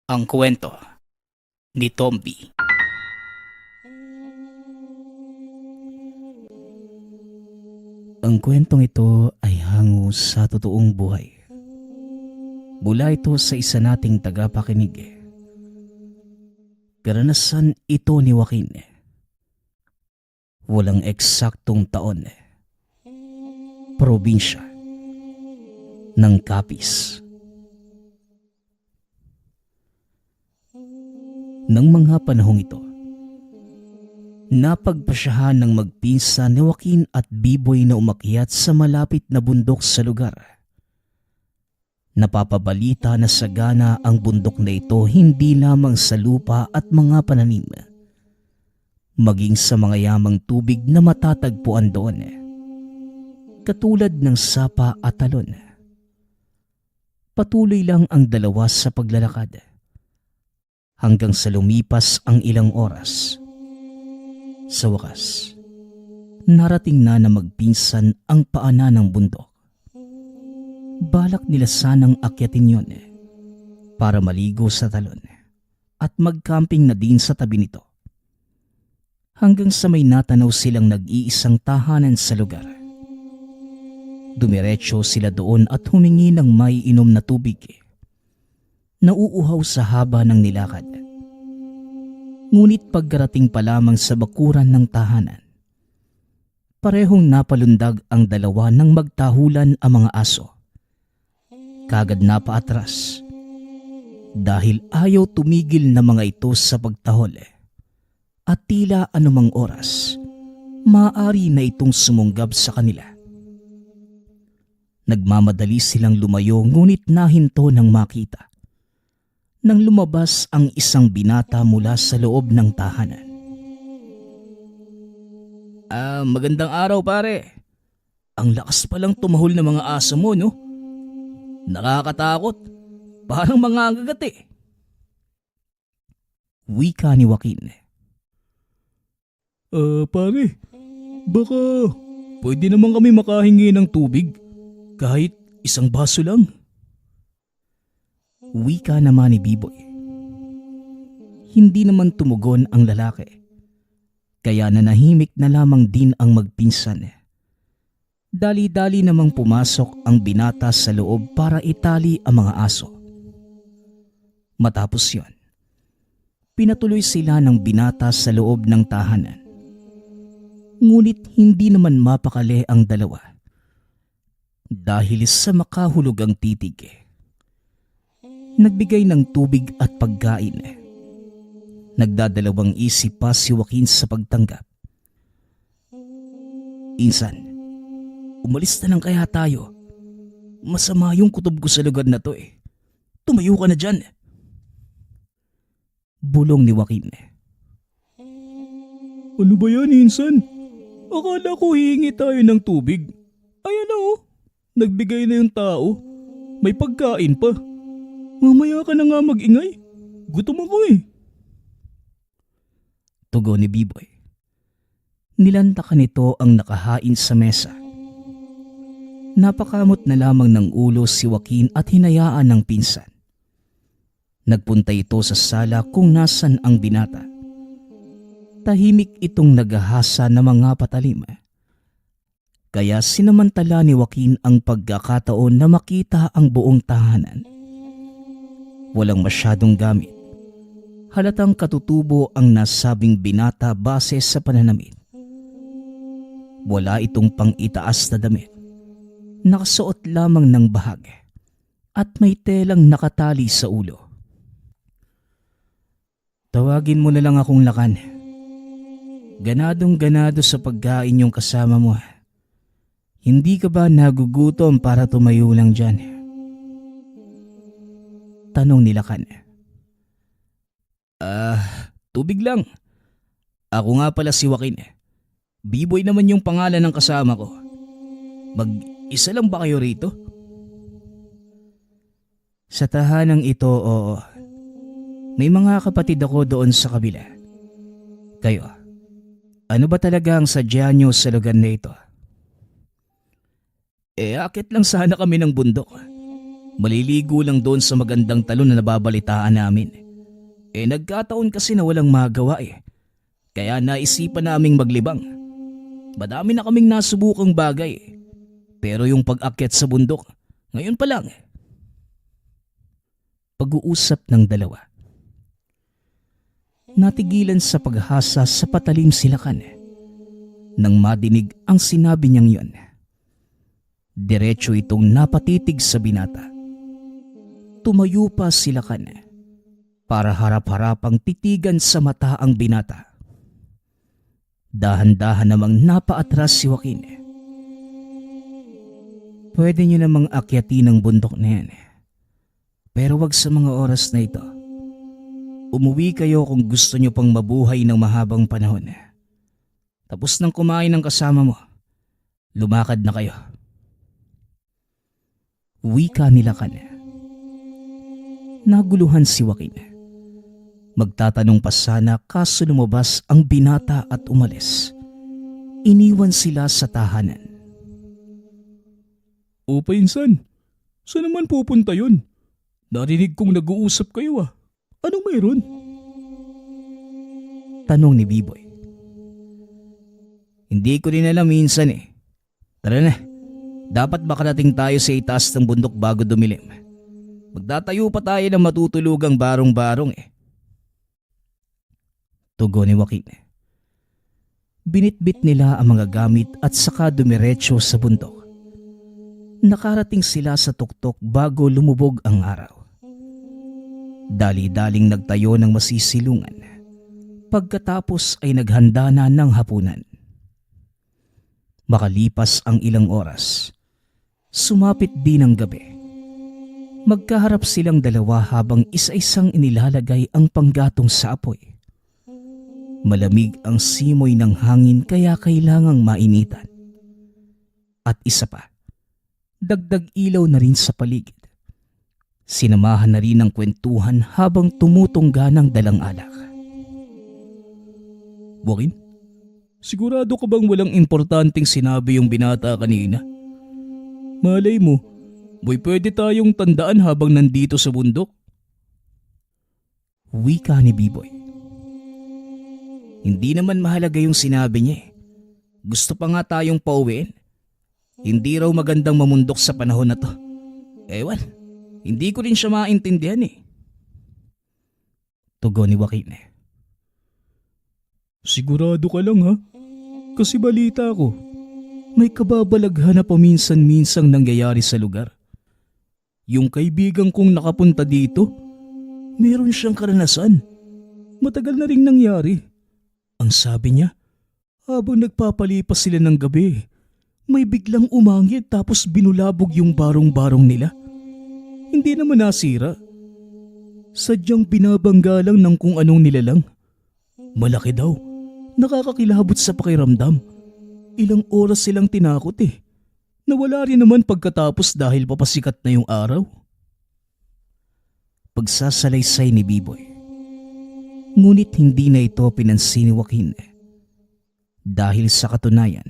Ang kwento ni Tomby. Ang kwentong ito ay hango sa totoong buhay. Mula ito sa isa nating tagapakinig. Karanasan ito ni Joaquin. Walang eksaktong taon. Probinsya ng Capiz. Nang mga panahong ito, napagpasyahan ng magpinsan ni Joaquin at Biboy na umakyat sa malapit na bundok sa lugar. Napapabalita na sagana ang bundok na ito hindi lamang sa lupa at mga pananim, maging sa mga yamang tubig na matatagpuan doon, katulad ng sapa at talon. Patuloy lang ang dalawa sa paglalakad, hanggang sa lumipas ang ilang oras. Sa wakas, narating na magpinsan ang paanan ng bundok. Balak nila sanang akyatin yon para maligo sa talon at mag-camping na din sa tabi nito. Hanggang sa may natanaw silang nag-iisang tahanan sa lugar. Dumiretso sila doon at humingi ng may inom na tubig. Nauuhaw sa haba ng nilakad. Ngunit pagkarating pa lamang sa bakuran ng tahanan, parehong napalundag ang dalawa nang magtahulan ang mga aso. Kagad napaatras dahil ayaw tumigil na mga ito sa pagtahol at tila anumang oras maaari na itong sumunggab sa kanila. Nagmamadali silang lumayo ngunit nahinto nang makita nang lumabas ang isang binata mula sa loob ng tahanan. Magandang araw pare. Ang lakas palang tumahol ng mga aso mo, no? Nakakatakot. Parang mga agagat. Wika ni Joaquin. Pare, baka pwede naman kami makahingi ng tubig. Kahit isang baso lang. Wika naman ni Biboy. Hindi naman tumugon ang lalaki. Kaya nanahimik na lamang din ang magpinsan. Dali-dali namang pumasok ang binata sa loob para itali ang mga aso. Matapos yon, pinatuloy sila ng binata sa loob ng tahanan. Ngunit hindi naman mapakali ang dalawa dahil sa makahulugang titig. Nagbigay ng tubig at pagkain. Nagdadalawang isip pa si Joaquin sa pagtanggap. Insan, umalis na lang kaya tayo. Masama yung kutob ko sa lugar na to . Tumayo ka na dyan. Bulong ni Joaquin. Ano ba yan, Insan? Akala ko hihingi tayo ng tubig. Ayan na nagbigay na yung tao. May pagkain pa. Mamaya ka na nga mag-ingay. Gutom ako . Tugon ni Biboy. Nilantakan nito ang nakahain sa mesa. Napakamot na lamang ng ulo si Joaquin at hinayaan ng pinsan. Nagpunta ito sa sala kung nasan ang binata. Tahimik itong naghahasa ng mga patalim. Kaya sinamantala ni Joaquin ang pagkakataon na makita ang buong tahanan. Walang masyadong gamit. Halatang katutubo ang nasabing binata base sa pananamit. Wala itong pang-itaas na damit. Nakasuot lamang ng bahag at may telang nakatali sa ulo. Tawagin mo na lang akong Lakan. Ganadong-ganado sa pagkain yung kasama mo. Hindi ka ba nagugutom para tumayo lang dyan? Tanong ni Lakan. Tubig lang. Ako nga pala si Joaquin. Biboy naman yung pangalan ng kasama ko. Mag-isa lang ba kayo rito? Sa tahanang ito, oo. May mga kapatid ako doon sa kabila. Kayo, ano ba talaga ang sadya nyo sa lugar na ito? Akit lang sana kami ng bundok. Maliligo lang doon sa magandang talon na nababalitaan namin. Nagkataon kasi na walang magawa Kaya naisipan naming maglibang. Madami na kaming nasubukang bagay Pero yung pag-akyat sa bundok, ngayon pa lang. Pag-uusap ng dalawa. Natigilan sa paghasa sa patalim silakan. Nang madinig ang sinabi niyang yon, diretso itong napatitig sa binata. Tumayo pa silakan para harap-harapang titigan sa mata ang binata. Dahan-dahan namang napaatras si Joaquin. Pwede niyo namang akyatin ang bundok na yan. Pero wag sa mga oras na ito. Umuwi kayo kung gusto niyo pang mabuhay ng mahabang panahon. Tapos nang kumain ng kasama mo, lumakad na kayo. Wika nila Kan. Naguluhan si Joaquin. Magtatanong pa sana kaso lumabas ang binata at umalis. Iniwan sila sa tahanan. O pinsan, saan naman pupunta yun? Narinig kong nag-uusap kayo Anong mayroon? Tanong ni Biboy. Hindi ko rin alam minsan Tara na, dapat makarating tayo sa itaas ng bundok bago dumilim. Magtatayo pa tayo ng matutulugang barong-barong Tugon ni Joaquin. Binitbit nila ang mga gamit at saka dumiretso sa bundok. Nakarating sila sa tuktok bago lumubog ang araw. Dali-daling nagtayo ng masisilungan. Pagkatapos ay naghanda na ng hapunan. Makalipas ang ilang oras, sumapit din ang gabi. Magkaharap silang dalawa habang isa-isang inilalagay ang panggatong sa apoy. Malamig ang simoy ng hangin kaya kailangang mainitan. At isa pa, dagdag ilaw na rin sa paligid. Sinamahan na rin ng kwentuhan habang tumutungga ng dalang alak. Joaquin, sigurado ka bang walang importanteng sinabi yung binata kanina? Malay mo, pwede tayong tandaan habang nandito sa bundok. Wika ni Biboy. Hindi naman mahalaga yung sinabi niya Gusto pa nga tayong pauwiin. Hindi raw magandang mamundok sa panahon na to. Ewan, hindi ko rin siya maintindihan Tugon ni Joaquin. Sigurado ka lang Kasi balita ko, may kababalaghan na paminsan-minsang nangyayari sa lugar. Yung kaibigan kong nakapunta dito, meron siyang karanasan. Matagal na ring nangyari. Ang sabi niya, habang nagpapalipas sila ng gabi, may biglang umangit tapos binulabog yung barong-barong nila. Hindi naman nasira. Sadyang binabangga lang ng kung anong nilalang. Malaki daw. Nakakakilabot sa pakiramdam. Ilang oras silang tinakot Nawala rin naman pagkatapos dahil papasikat na yung araw. Pagsasalaysay ni Biboy. Ngunit hindi na ito pinansin ni Joaquin. Dahil sa katunayan,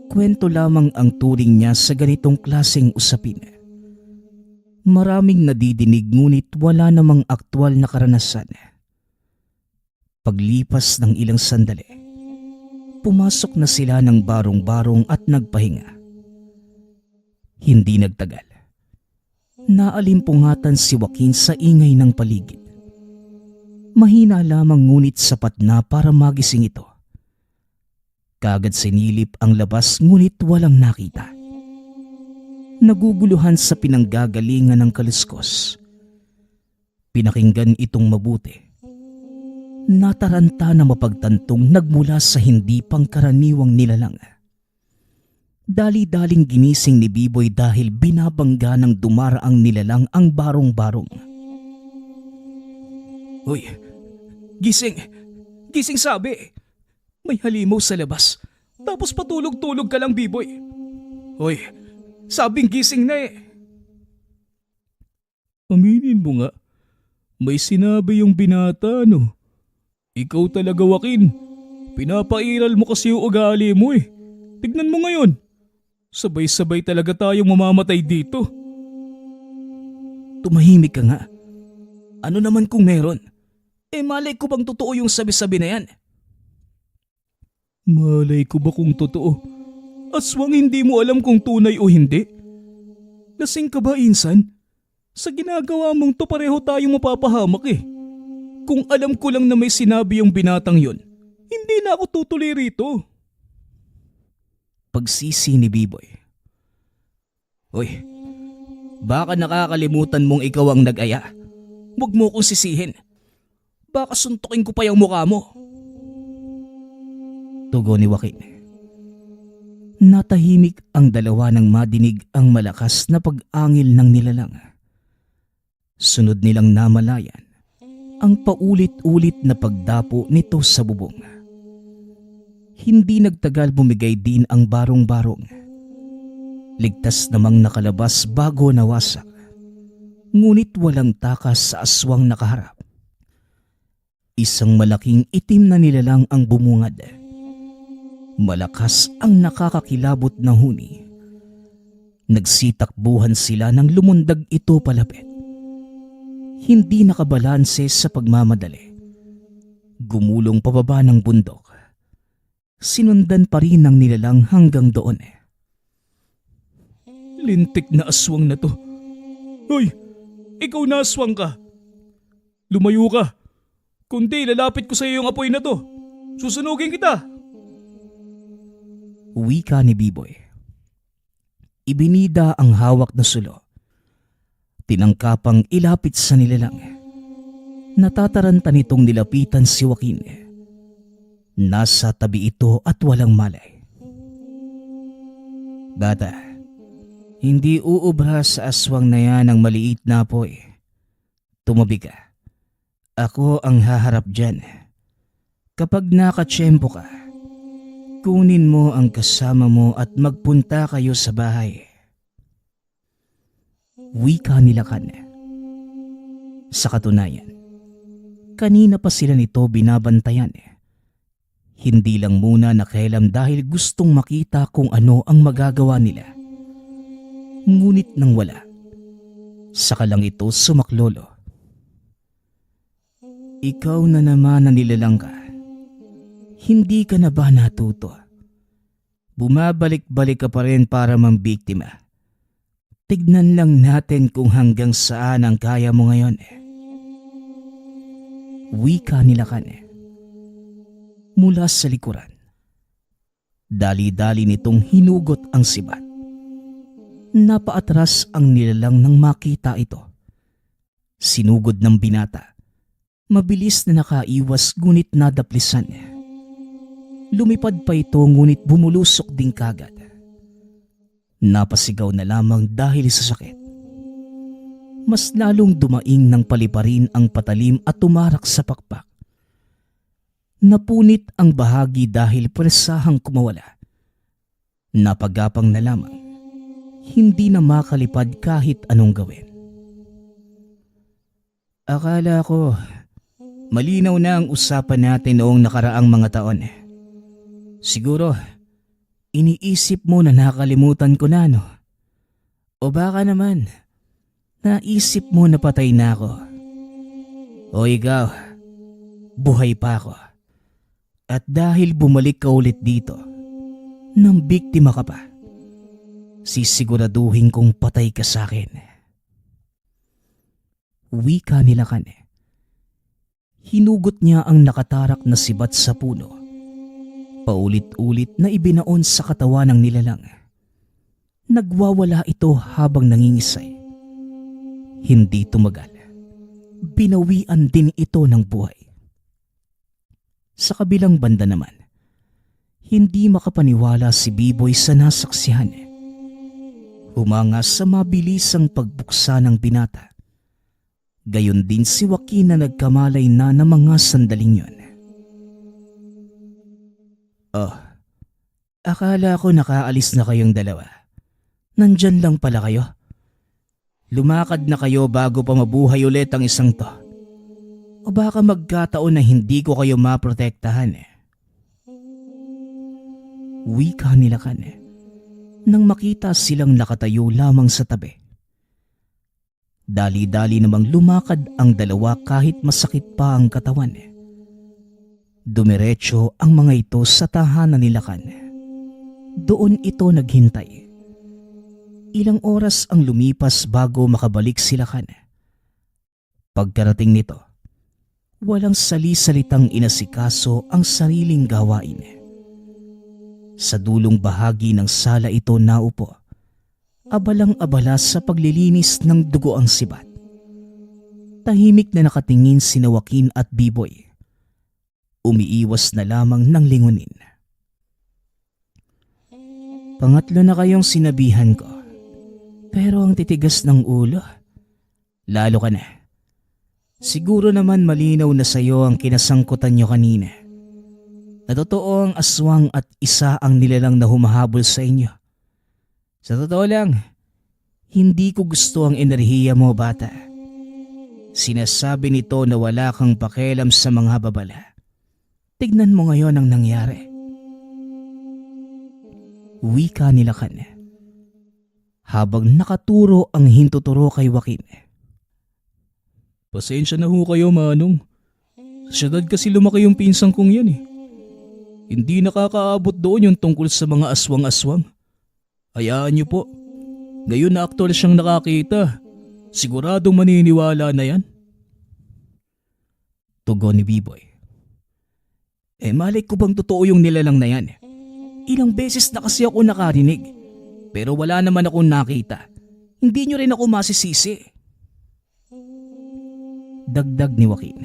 kwento lamang ang turing niya sa ganitong klaseng usapin. Maraming nadidinig ngunit wala namang aktwal na karanasan. Paglipas ng ilang sandali, pumasok na sila ng barong-barong at nagpahinga. Hindi nagtagal. Naalimpungatan si Joaquin sa ingay ng paligid. Mahina lamang ngunit sapat na para magising ito. Kaagad sinilip ang labas ngunit walang nakita. Naguguluhan sa pinanggagalingan ng kaluskos. Pinakinggan itong mabuti. Nataranta na mapagtantong nagmula sa hindi pangkaraniwang nilalang. Dali-daling ginising ni Biboy dahil binabangga ng dumaraang nilalang ang barong-barong. Hoy, gising! Gising sabi! May halimaw sa labas. Tapos patulog-tulog ka lang, Biboy. Hoy, sabing gising na Aminin mo nga, may sinabi yung binata Ikaw talaga, Joaquin. Pinapairal mo kasi yung ugali mo Tignan mo ngayon. Sabay-sabay talaga tayong mamamatay dito. Tumahimik ka nga. Ano naman kung meron? Malay ko bang totoo yung sabi-sabi na yan? Malay ko ba kung totoo? Aswang hindi mo alam kung tunay o hindi? Lasing ka ba, insan? Sa ginagawa mong to pareho tayong mapapahamak eh. Kung alam ko lang na may sinabi yung binatang yon, hindi na ako tutuloy rito. Pagsisi ni Biboy. Hoy, baka nakakalimutan mong ikaw ang nag-aya. Huwag mo kong sisihin. Baka suntukin ko pa yung mukha mo. Tugon ni Joaquin. Natahimik ang dalawa nang madinig ang malakas na pag-angil ng nilalang. Sunod nilang namalayan ang paulit-ulit na pagdapo nito sa bubong. Hindi nagtagal bumigay din ang barong-barong. Ligtas namang nakalabas bago nawasak. Ngunit walang takas sa aswang nakaharap. Isang malaking itim na nilalang ang bumungad. Malakas ang nakakakilabot na huni. Nagsitakbuhan sila nang lumundag ito palapit. Hindi nakabalanse sa pagmamadali. Gumulong pababa ng bundok. Sinundan pa rin ng nilalang hanggang doon. Lintik na aswang na to. Hoy, ikaw na aswang ka. Lumayo ka. Kundi lalapit ko sa iyo yung apoy na to. Susunugin kita. Wika ni Biboy. Ibinida ang hawak na sulo. Tinangkapang ilapit sa nilalang. Natataranta nitong nilapitan si Joaquin. Nasa tabi ito at walang malay. Bata, hindi uubra sa aswang na yan ang maliit na apoy. Tumabi ka. Ako ang haharap dyan. Kapag nakatsyempo ka, kunin mo ang kasama mo at magpunta kayo sa bahay. Wika ni Lakan. Sa katunayan, kanina pa sila nito binabantayan. Hindi lang muna nakialam dahil gustong makita kung ano ang magagawa nila. Ngunit nang wala, saka lang ito sumaklolo. Ikaw na naman ang nilalang ka. Hindi ka na ba natuto? Bumabalik-balik ka pa rin para mambiktima. Tignan lang natin kung hanggang saan ang kaya mo ngayon. Wika ni Lakan. Mula sa likuran, dali-dali nitong hinugot ang sibat. Napaatras ang nilalang nang makita ito. Sinugod ng binata. Mabilis na nakaiwas ngunit nadaplisan. Lumipad pa ito ngunit bumulusok din kagad. Napasigaw na lamang dahil sa sakit. Mas lalong dumaing ng paliparin ang patalim at tumarak sa pakpak. Napunit ang bahagi dahil presahang kumawala. Napagapang na lamang. Hindi na makalipad kahit anong gawin. Akala ko malinaw na ang usapan natin noong nakaraang mga taon. Siguro, iniisip mo na nakalimutan ko na, no? O baka naman, naisip mo na patay na ako. O ikaw, buhay pa ako. At dahil bumalik ka ulit dito, nang biktima ka pa, sisiguraduhin kong patay ka sa akin. Wika ni Lakan. Hinugot niya ang nakatarak na sibat sa puno. Paulit-ulit na ibinaon sa katawan ng nilalang. Nagwawala ito habang nangingisay. Hindi tumagal. Binawian din ito ng buhay. Sa kabilang banda naman, hindi makapaniwala si Biboy sa nasaksihan. Humanga sa mabilisang pagbuksa ng binata. Gayon din si Joaquin na nagkamalay na ng mga sandaling yon. Oh, akala ko nakaalis na kayong dalawa. Nandyan lang pala kayo. Lumakad na kayo bago pa mabuhay ulit ang isang to. O baka magkataon na hindi ko kayo maprotektahan. Wika ni Lakan nang makita silang nakatayo lamang sa tabi. Dali-dali namang lumakad ang dalawa kahit masakit pa ang katawan. Dumiretso ang mga ito sa tahanan ni Lakan. Doon ito naghintay. Ilang oras ang lumipas bago makabalik si Lakan. Pagkarating nito, walang sali-salitang inasikaso ang sariling gawain. Sa dulong bahagi ng sala ito naupo, abalang-abala sa paglilinis ng dugo ang sibat. Tahimik na nakatingin sina Joaquin at Biboy. Umiiwas na lamang ng lingunin. Pangatlo na kayong sinabihan ko, pero ang titigas ng ulo. Lalo ka na. Siguro naman malinaw na sayo ang kinasangkutan nyo kanina. Na totoo ang aswang at isa ang nilalang na humahabol sa inyo. Sa totoo lang, hindi ko gusto ang enerhiya mo, bata. Sinasabi nito na wala kang pakialam sa mga babala. Tignan mo ngayon ang nangyari. Wika ni Lakan habang nakaturo ang hintuturo kay Joaquin. Pasensya na ho kayo, Manong. Sa syudad kasi lumaki yung pinsang kong yan eh. Hindi nakakaabot doon yung tungkol sa mga aswang-aswang. Hayaan niyo po. Ngayon na aktual siyang nakakita. Siguradong maniniwala na yan. Tugon ni Biboy. Malay ko bang totoo yung nilalang na yan? Ilang beses na kasi ako nakarinig. Pero wala naman akong nakita. Hindi nyo rin ako masisisi. Dagdag ni Joaquin.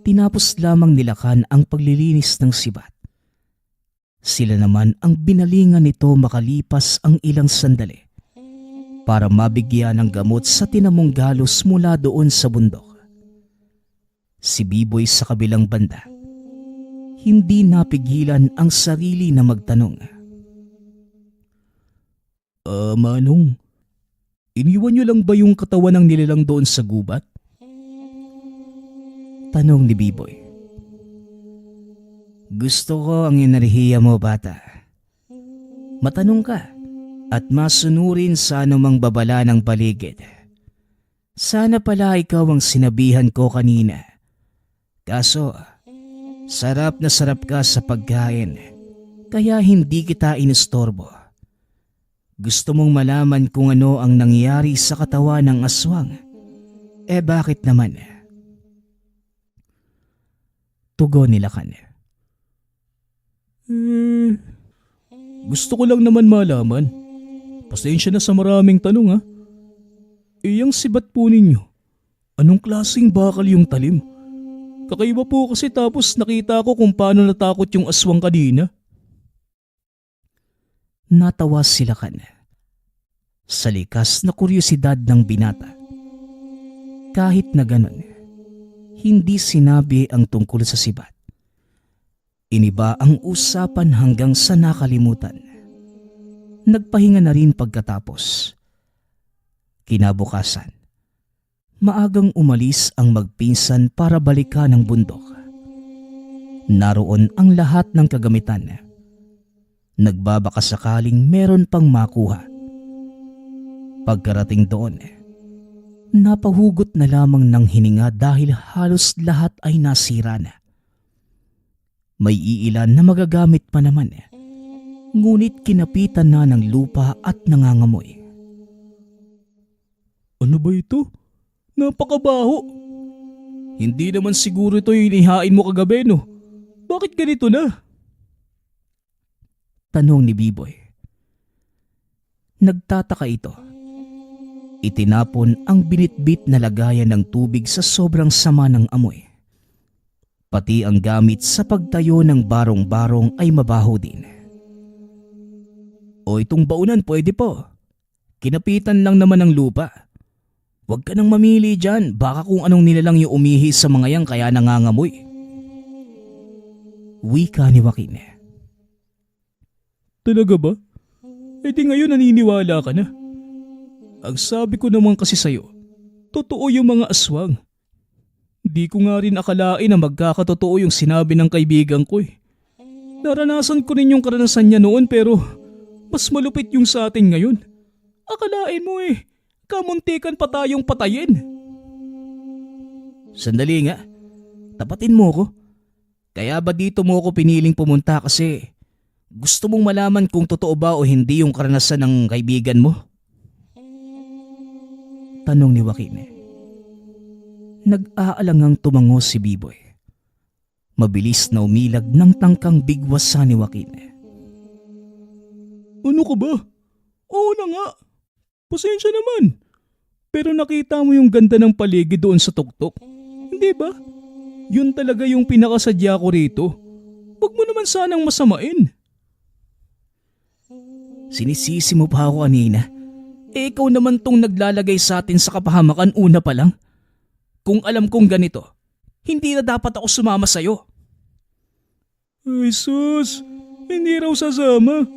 Tinapos lamang ni Lakan ang paglilinis ng sibat. Sila naman ang binalingan nito makalipas ang ilang sandali para mabigyan ng gamot sa tinamong galos mula doon sa bundok. Si Biboy sa kabilang banda, hindi napigilan ang sarili na magtanong. Manong, iniwan niyo lang ba yung katawan ng nilalang doon sa gubat? Tanong ni Biboy. Gusto ko ang enerhiya mo, bata. Matanong ka at masunurin sa anumang babala ng paligid. Sana pala ikaw ang sinabihan ko kanina. Kaso, sarap na sarap ka sa pagkain, kaya hindi kita inistorbo. Gusto mong malaman kung ano ang nangyari sa katawan ng aswang? Bakit naman? Tugon ni Lakan. Gusto ko lang naman malaman. Pasensya na sa maraming tanong ha. Yung sibat po ninyo, anong klaseng bakal yung talim? Kakaiba po kasi tapos nakita ko kung paano natakot yung aswang kanina. Natawa si Lakan sa likas na kuryosidad ng binata. Kahit na ganon, hindi sinabi ang tungkol sa sibat. Iniba ang usapan hanggang sa nakalimutan. Nagpahinga na rin pagkatapos. Kinabukasan, maagang umalis ang magpinsan para balikan ang bundok. Naroon ang lahat ng kagamitan. Nagbabaka sakaling meron pang makuha. Pagkarating doon, napahugot na lamang ng hininga dahil halos lahat ay nasira na. May iilan na magagamit pa naman, ngunit kinapitan na ng lupa at nangangamoy. Ano ba ito? Napakabaho. Hindi naman siguro ito yung inihain mo kagabi, no? Bakit ganito na? Tanong ni Biboy. Nagtataka ito. Itinapon ang binitbit na lagayan ng tubig sa sobrang sama ng amoy. Pati ang gamit sa pagtayo ng barong-barong ay mabaho din. O itong baunan pwede po. Kinapitan lang naman ng lupa. Huwag ka nang mamili dyan, baka kung anong nilalang yung umihi sa mga yan kaya nangangamoy. Wika ni Joaquin. Talaga ba? Di ngayon naniniwala ka na. Ang sabi ko naman kasi sa'yo, totoo yung mga aswang. Di ko nga rin akalain na magkakatotoo yung sinabi ng kaibigan ko eh. Naranasan ko rin yung karanasan niya noon pero mas malupit yung sa atin ngayon. Akalain mo Kamuntikan pa tayong patayin. Sandali nga, tapatin mo ko. Kaya ba dito mo ako piniling pumunta kasi gusto mong malaman kung totoo ba o hindi yung karanasan ng kaibigan mo? Tanong ni Joaquin. Nag-aalangang tumango si Biboy. Mabilis na umilag ng tangkang bigwasan ni Joaquin. Ano ka ba? Oo na nga. Pasensya naman. Pero nakita mo yung ganda ng paligid doon sa tuktok. Hindi ba? Yun talaga yung pinakasadya ko rito. Huwag mo naman sanang masamain. Sinisisi mo pa ako kanina. Ikaw naman tong naglalagay sa atin sa kapahamakan una pa lang. Kung alam kong ganito, hindi na dapat ako sumama sa'yo. Ay sus, hindi raw sasama.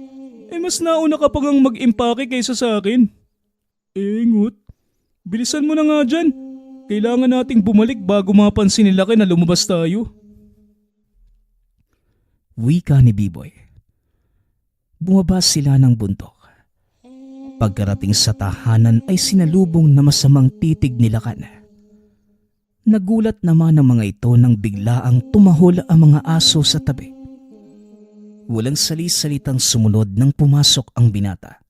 Mas nauna ka pa ngang mag-impake kaysa sa akin. Ngut, bilisan mo na nga dyan. Kailangan nating bumalik bago mapansin nila na lumabas tayo. Wika ni Biboy. Bumaba sila ng bundok. Pagkarating sa tahanan ay sinalubong na masamang titig ni Lakan. Nagulat naman ang mga ito nang biglaang tumahol ang mga aso sa tabi. Walang sali-salitang sumunod nang pumasok ang binata.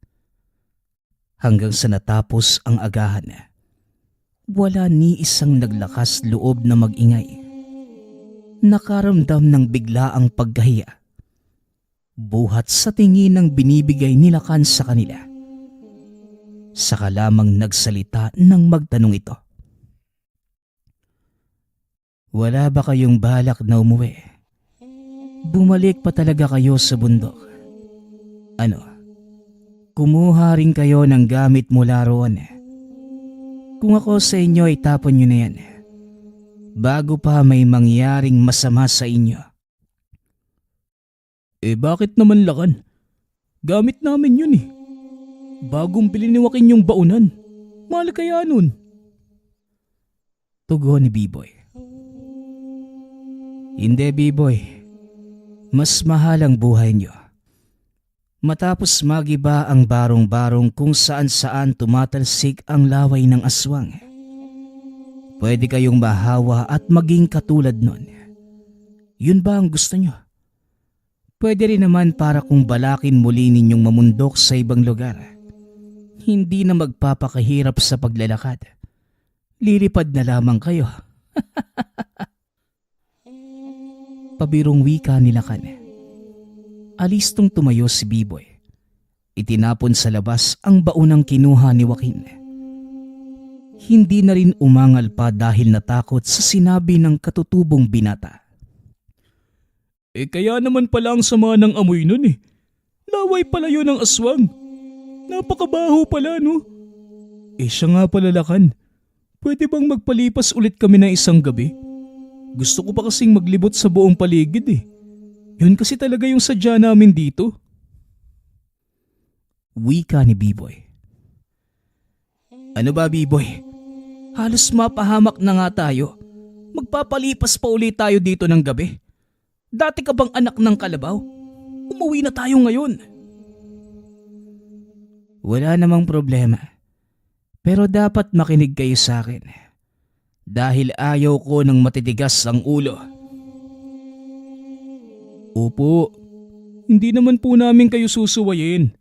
Hanggang sa natapos ang agahan, wala ni isang naglakas loob na mag-ingay. Nakaramdam ng biglaang pagkahiya. Buhat sa tingin ng binibigay ni Lakan sa kanila. Saka lamang nagsalita nang magtanong ito. Wala ba kayong balak na umuwi? Bumalik pa talaga kayo sa bundok? Ano? Kumuha rin kayo ng gamit mula roon. Kung ako sa inyo ay tapon nyo na yan. Bago pa may mangyaring masama sa inyo. Bakit naman Lakan? Gamit namin yun eh. Bagong bili ni Joaquin yung baunan. Mahal kaya nun? Tugon ni Biboy. Hindi Biboy. Mas mahal ang buhay nyo. Matapos magiba ang barong-barong kung saan-saan tumatalsik ang laway ng aswang. Pwede kayong mahawa at maging katulad nun. Yun ba ang gusto nyo? Pwede rin naman para kung balakin muli ninyong mamundok sa ibang lugar. Hindi na magpapakahirap sa paglalakad. Lilipad na lamang kayo. Pabirong wika ni Lakan. Alistong tumayo si Biboy. Itinapon sa labas ang baunang kinuha ni Joaquin. Hindi na rin umangal pa dahil natakot sa sinabi ng katutubong binata. Kaya naman pala ang sama ng amoy nun eh. Laway pala yun ng aswang. Napakabaho pala no? Siya nga pala Lakan. Pwede bang magpalipas ulit kami ng isang gabi? Gusto ko pa kasing maglibot sa buong paligid eh. Yun kasi talaga yung sadya namin dito. Wika ni Biboy. Ano ba Biboy? Halos mapahamak na nga tayo. Magpapalipas pa ulit tayo dito ng gabi. Dati ka bang anak ng kalabaw? Umuwi na tayo ngayon. Wala namang problema. Pero dapat makinig kayo sa akin. Dahil ayaw ko ng matitigas ang ulo. Opo, hindi naman po namin kayo susuwayin.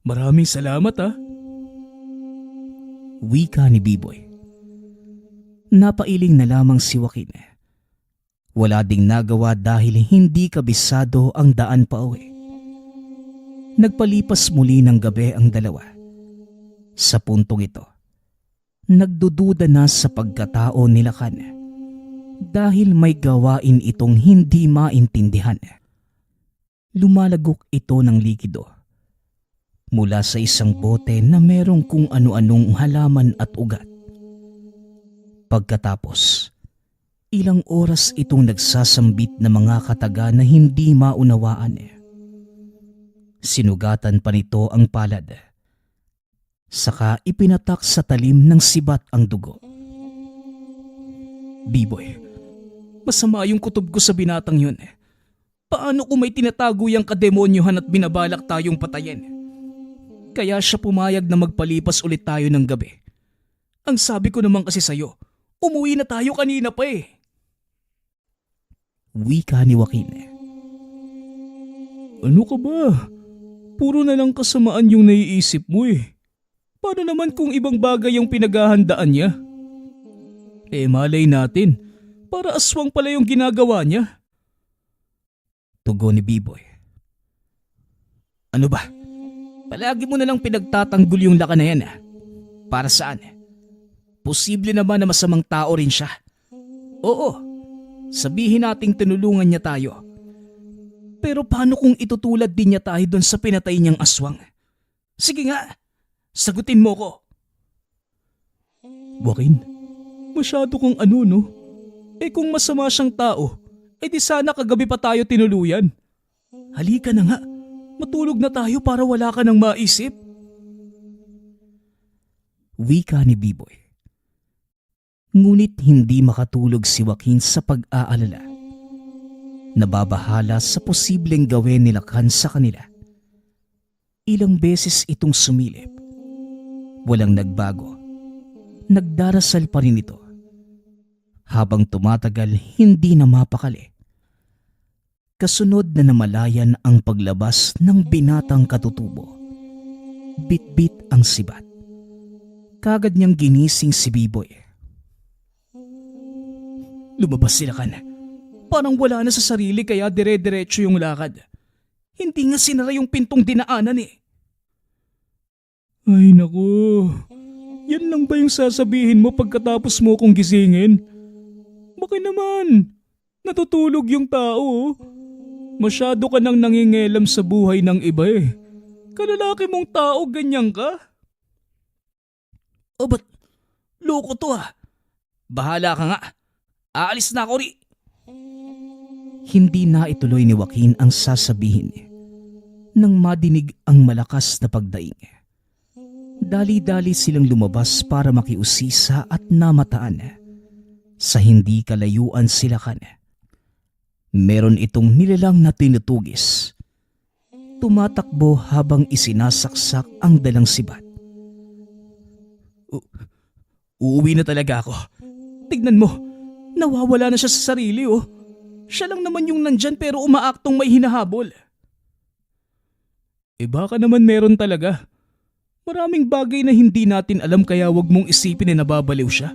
Maraming salamat ha. Wika ni Biboy. Napailing na lamang si Joaquin. Wala ding nagawa dahil hindi kabisado ang daan pa uwi. Nagpalipas muli ng gabi ang dalawa. Sa puntong ito, nagdududa na sa pagkatao ni Lakan dahil may gawain itong hindi maintindihan. Lumalagok ito ng likido mula sa isang bote na merong kung ano-anong halaman at ugat. Pagkatapos, ilang oras itong nagsasambit ng mga kataga na hindi maunawaan. Sinugatan pa nito ang palad. Saka ipinatak sa talim ng sibat ang dugo. Biboy, masama yung kutob ko sa binatang yun. Paano kung may tinatago yung kademonyohan at binabalak tayong patayin? Kaya siya pumayag na magpalipas ulit tayo ng gabi Ang sabi ko naman kasi sa'yo, umuwi na tayo kanina pa eh. Wika ni Joaquin. Ano ka ba? Puro na lang kasamaan yung naiisip mo eh. Paano naman kung ibang bagay yung pinaghahandaan niya? Eh malay natin, para aswang pala yung ginagawa niya. Tugon ni B-Boy. Ano ba? Palagi mo na lang pinagtatanggol yung laka na yan ah. Para saan? Posible naman na masamang tao rin siya. Oo, sabihin nating tinulungan niya tayo. Pero paano kung itutulad din niya tayo doon sa pinatay niyang aswang? Sige nga, sagutin mo ko. Joaquin, masyado kang ano no? Eh kung masama siyang tao, eh di sana kagabi pa tayo tinuluyan. Halika na nga, matulog na tayo para wala ka nang maisip. Wika ni B-Boy. Ngunit hindi makatulog si Joaquin sa pag-aalala. Nababahala sa posibleng gawin ni Lakan sa kanila. Ilang beses itong sumilip. Walang nagbago. Nagdarasal pa rin ito. Habang tumatagal, hindi na mapakali. Kasunod na namalayan ang paglabas ng binatang katutubo. Bit-bit ang sibat. Kagad niyang ginising si B-Boy. Lumabas sila kan. Parang wala na sa sarili kaya dire-diretso yung lakad. Hindi nga sinara yung pintong dinaanan eh. Ay naku, yan lang ba yung sasabihin mo pagkatapos mo kong gisingin? Bakit naman? Natutulog yung tao. Masyado ka nang nangingelam sa buhay ng iba eh. Kalalaki mong tao, ganyan ka? O ba't loko to ah? Bahala ka nga. Aalis na ako ri. Hindi na ituloy ni Joaquin ang sasabihin nang madinig ang malakas na pagdaing. Dali-dali silang lumabas para makiusisa at namataan. Sa hindi kalayuan sila kan. Meron itong nilalang na tinutugis. Tumatakbo habang isinasaksak ang dalang sibat. Uuwi na talaga ako. Tignan mo, nawawala na siya sa sarili oh. Siya lang naman yung nandyan pero umaaktong may hinahabol. Eh baka naman meron talaga. Maraming bagay na hindi natin alam kaya wag mong isipin na nababaliw siya.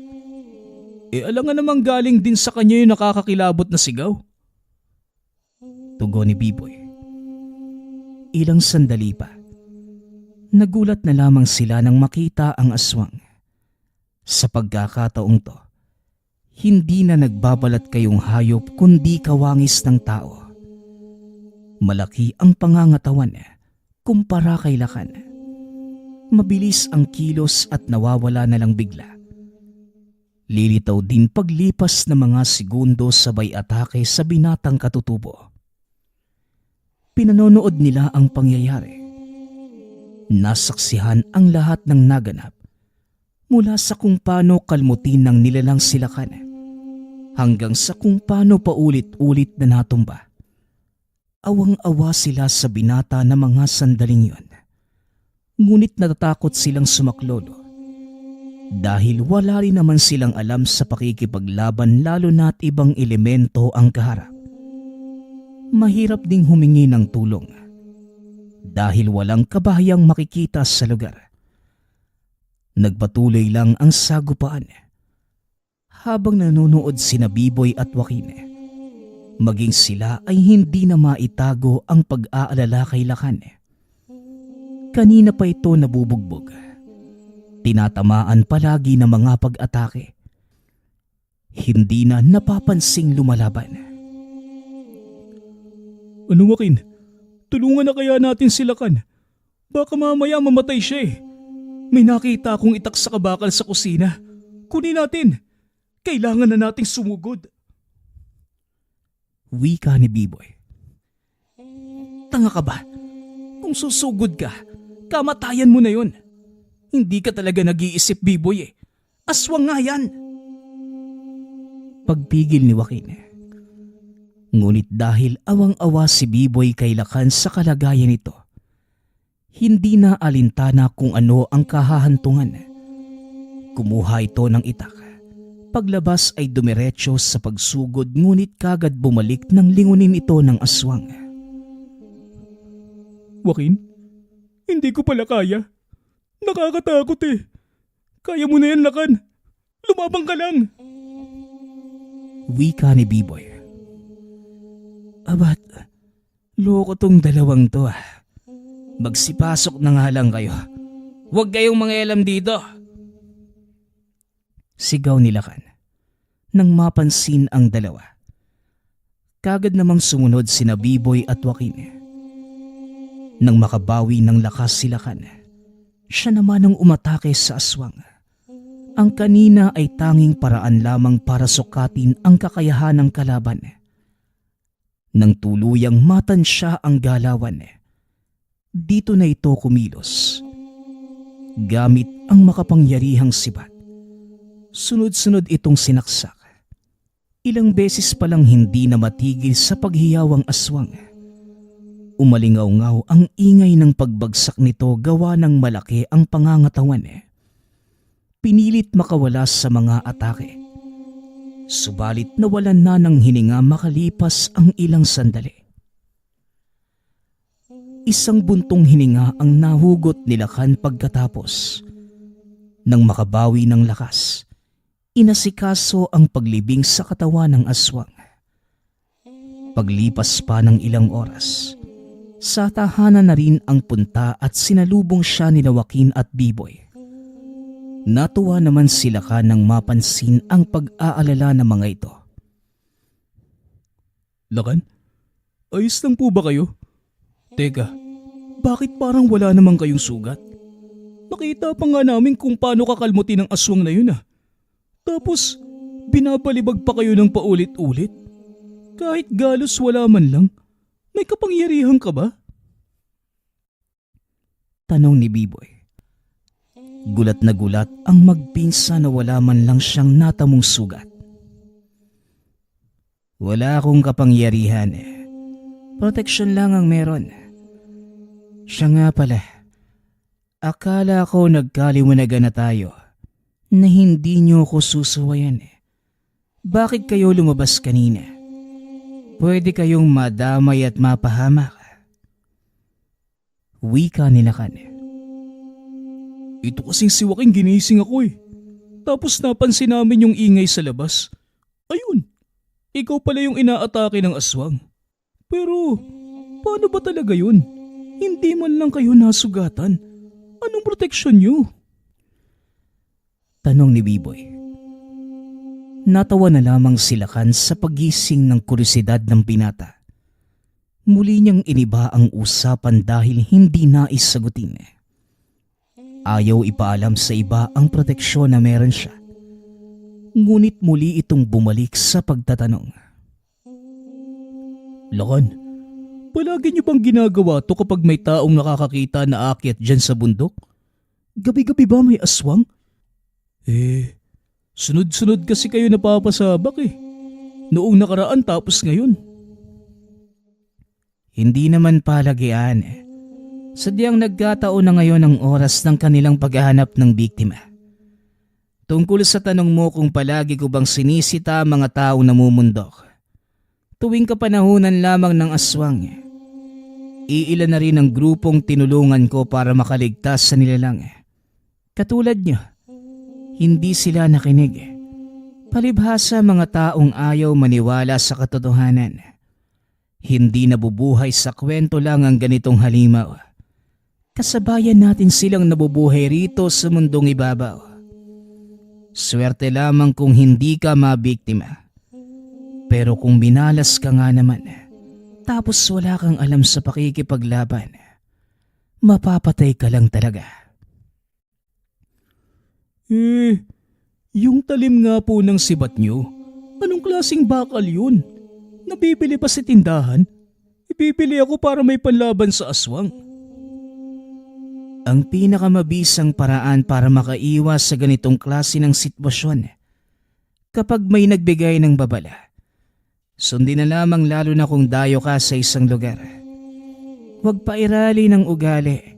Eh alangan namang galing din sa kanya yung nakakakilabot na sigaw. Tugon ni B-Boy. Ilang sandali pa. Nagulat na lamang sila nang makita ang aswang. Sa pagkakataong to, hindi na nagbabalat kayong hayop kundi kawangis ng tao. Malaki ang pangangatawan kumpara kay Lakan. Mabilis ang kilos at nawawala na lang bigla. Lilitaw din paglipas ng mga segundo sabay atake sa binatang katutubo. Pinanonood nila ang pangyayari. Nasaksihan ang lahat ng naganap mula sa kung paano kalmutin ng nilalang si Lakan hanggang sa kung paano paulit-ulit na natumba. Awang-awa sila sa binata na mga sandaling yon. Ngunit natatakot silang sumaklolo dahil wala rin naman silang alam sa pakikipaglaban lalo na't ibang elemento ang kaharap. Mahirap ding humingi ng tulong dahil walang kabahayang makikita sa lugar. Nagpatuloy lang ang sagupaan habang nanonood sina B-Boy at Joaquin. Maging sila ay hindi na maitago ang pag-aalala kay Lakan. Kanina pa ito nabubugbog. Tinatamaan palagi ng mga pag-atake. Hindi na napapansing lumalaban. Ano Joaquin? Tulungan na kaya natin si Lakan. Baka mamaya mamatay siya eh. May nakita akong itak sa kabakal sa kusina. Kunin natin. Kailangan na nating sumugod. Wika ni B-Boy. Tanga ka ba? Kung susugod ka, kamatayan mo na yun. Hindi ka talaga nag-iisip, B-Boy eh. Aswang nga yan. Pagpigil ni Joaquin. Ngunit dahil awang-awa si B-Boy kay Lakan sa kalagayan nito, hindi na alintana kung ano ang kahahantungan. Kumuha ito ng itak. Paglabas ay dumiretso sa pagsugod ngunit kagad bumalik nang lingunin ito ng aswang. Joaquin, hindi ko pala kaya. Nakakatakot eh. Kaya mo na yan, Lakan. Lumabang ka lang. Wika ni B-Boy. Abat, loko tong dalawang to ah. Magsipasok na nga lang kayo. Huwag kayong mangialam dito. Sigaw ni Lakan nang mapansin ang dalawa. Kagad namang sumunod sina B-Boy at Joaquin. Nang makabawi ng lakas si Lakan, siya naman ang umatake sa aswang. Ang kanina ay tanging paraan lamang para sukatin ang kakayahan ng kalaban. Nang tuluyang matansya ang galawan, dito na ito kumilos. Gamit ang makapangyarihang sibat, sunod-sunod itong sinaksak. Ilang beses palang hindi na matigil sa paghiyawang aswang. Umalingaw-ngaw ang ingay ng pagbagsak nito gawa ng malaki ang pangangatawan. Pinilit makawala sa mga atake. Subalit nawalan na ng hininga makalipas ang ilang sandali. Isang buntong hininga ang nahugot ni Lakan pagkatapos. Nang makabawi ng lakas, inasikaso ang paglibing sa katawan ng aswang. Paglipas pa ng ilang oras, sa tahanan na rin ang punta at sinalubong siya ni Joaquin at B-Boy. Natuwa naman si Lakan nang mapansin ang pag-aalala ng mga ito. Lakan, ayos lang po ba kayo? Teka, bakit parang wala naman kayong sugat? Nakita pa nga namin kung paano kakalmutin ang aswang na yun ah. Tapos, binabalibag pa kayo ng paulit-ulit. Kahit galos wala man lang, may kapangyarihan ka ba? Tanong ni B-Boy. Gulat na gulat ang magpinsa na wala man lang siyang natamong sugat. Wala akong kapangyarihan eh. Proteksyon lang ang meron. Siya nga pala. Akala ko nagkaliwanagan na tayo na hindi niyo ko susuwayan eh. Bakit kayo lumabas kanina? Pwede kayong madamay at mapahamak. Wika ni Lakan. Ito kasing si Joaquin ginising ako eh. Tapos napansin namin yung ingay sa labas. Ayun, ikaw pala yung inaatake ng aswang. Pero, paano ba talaga yun? Hindi man lang kayo nasugatan. Anong proteksyon nyo? Tanong ni B-Boy. Natawa na lamang si Lakan sa paggising ng kuryosidad ng binata. Muli niyang iniba ang usapan dahil hindi nais sagutin. Ayaw ipaalam sa iba ang proteksyon na meron siya. Ngunit muli itong bumalik sa pagtatanong. Lakan, palagi niyo bang ginagawa to kapag may taong nakakakita na aakyat dyan sa bundok? Gabi-gabi ba may aswang? Sunod-sunod kasi kayo napapasabak eh. Noong nakaraan tapos ngayon. Hindi naman palagian eh. Sadyang nagkataon na ngayon ang oras ng kanilang paghahanap ng biktima. Tungkol sa tanong mo kung palagi ko bang sinisita ang mga taong namumundok. Tuwing kapanahunan lamang ng aswang, iilan na rin ang grupong tinulungan ko para makaligtas sa nilalang. Katulad nyo, hindi sila nakinig. Palibhasa mga taong ayaw maniwala sa katotohanan. Hindi nabubuhay sa kwento lang ang ganitong halimaw. Kasabayan natin silang nabubuhay rito sa mundong ibabaw. Swerte lamang kung hindi ka mabiktima. Pero kung binalas ka nga naman, tapos wala kang alam sa pakikipaglaban, mapapatay ka lang talaga. Yung talim nga po ng sibat nyo, anong klaseng bakal yun? Nabibili pa sa tindahan? Ibibili ako para may panlaban sa aswang. Ang pinakamabisang paraan para makaiwas sa ganitong klase ng sitwasyon, kapag may nagbigay ng babala, sundin na lamang lalo na kung dayo ka sa isang lugar. Huwag pairali ng ugali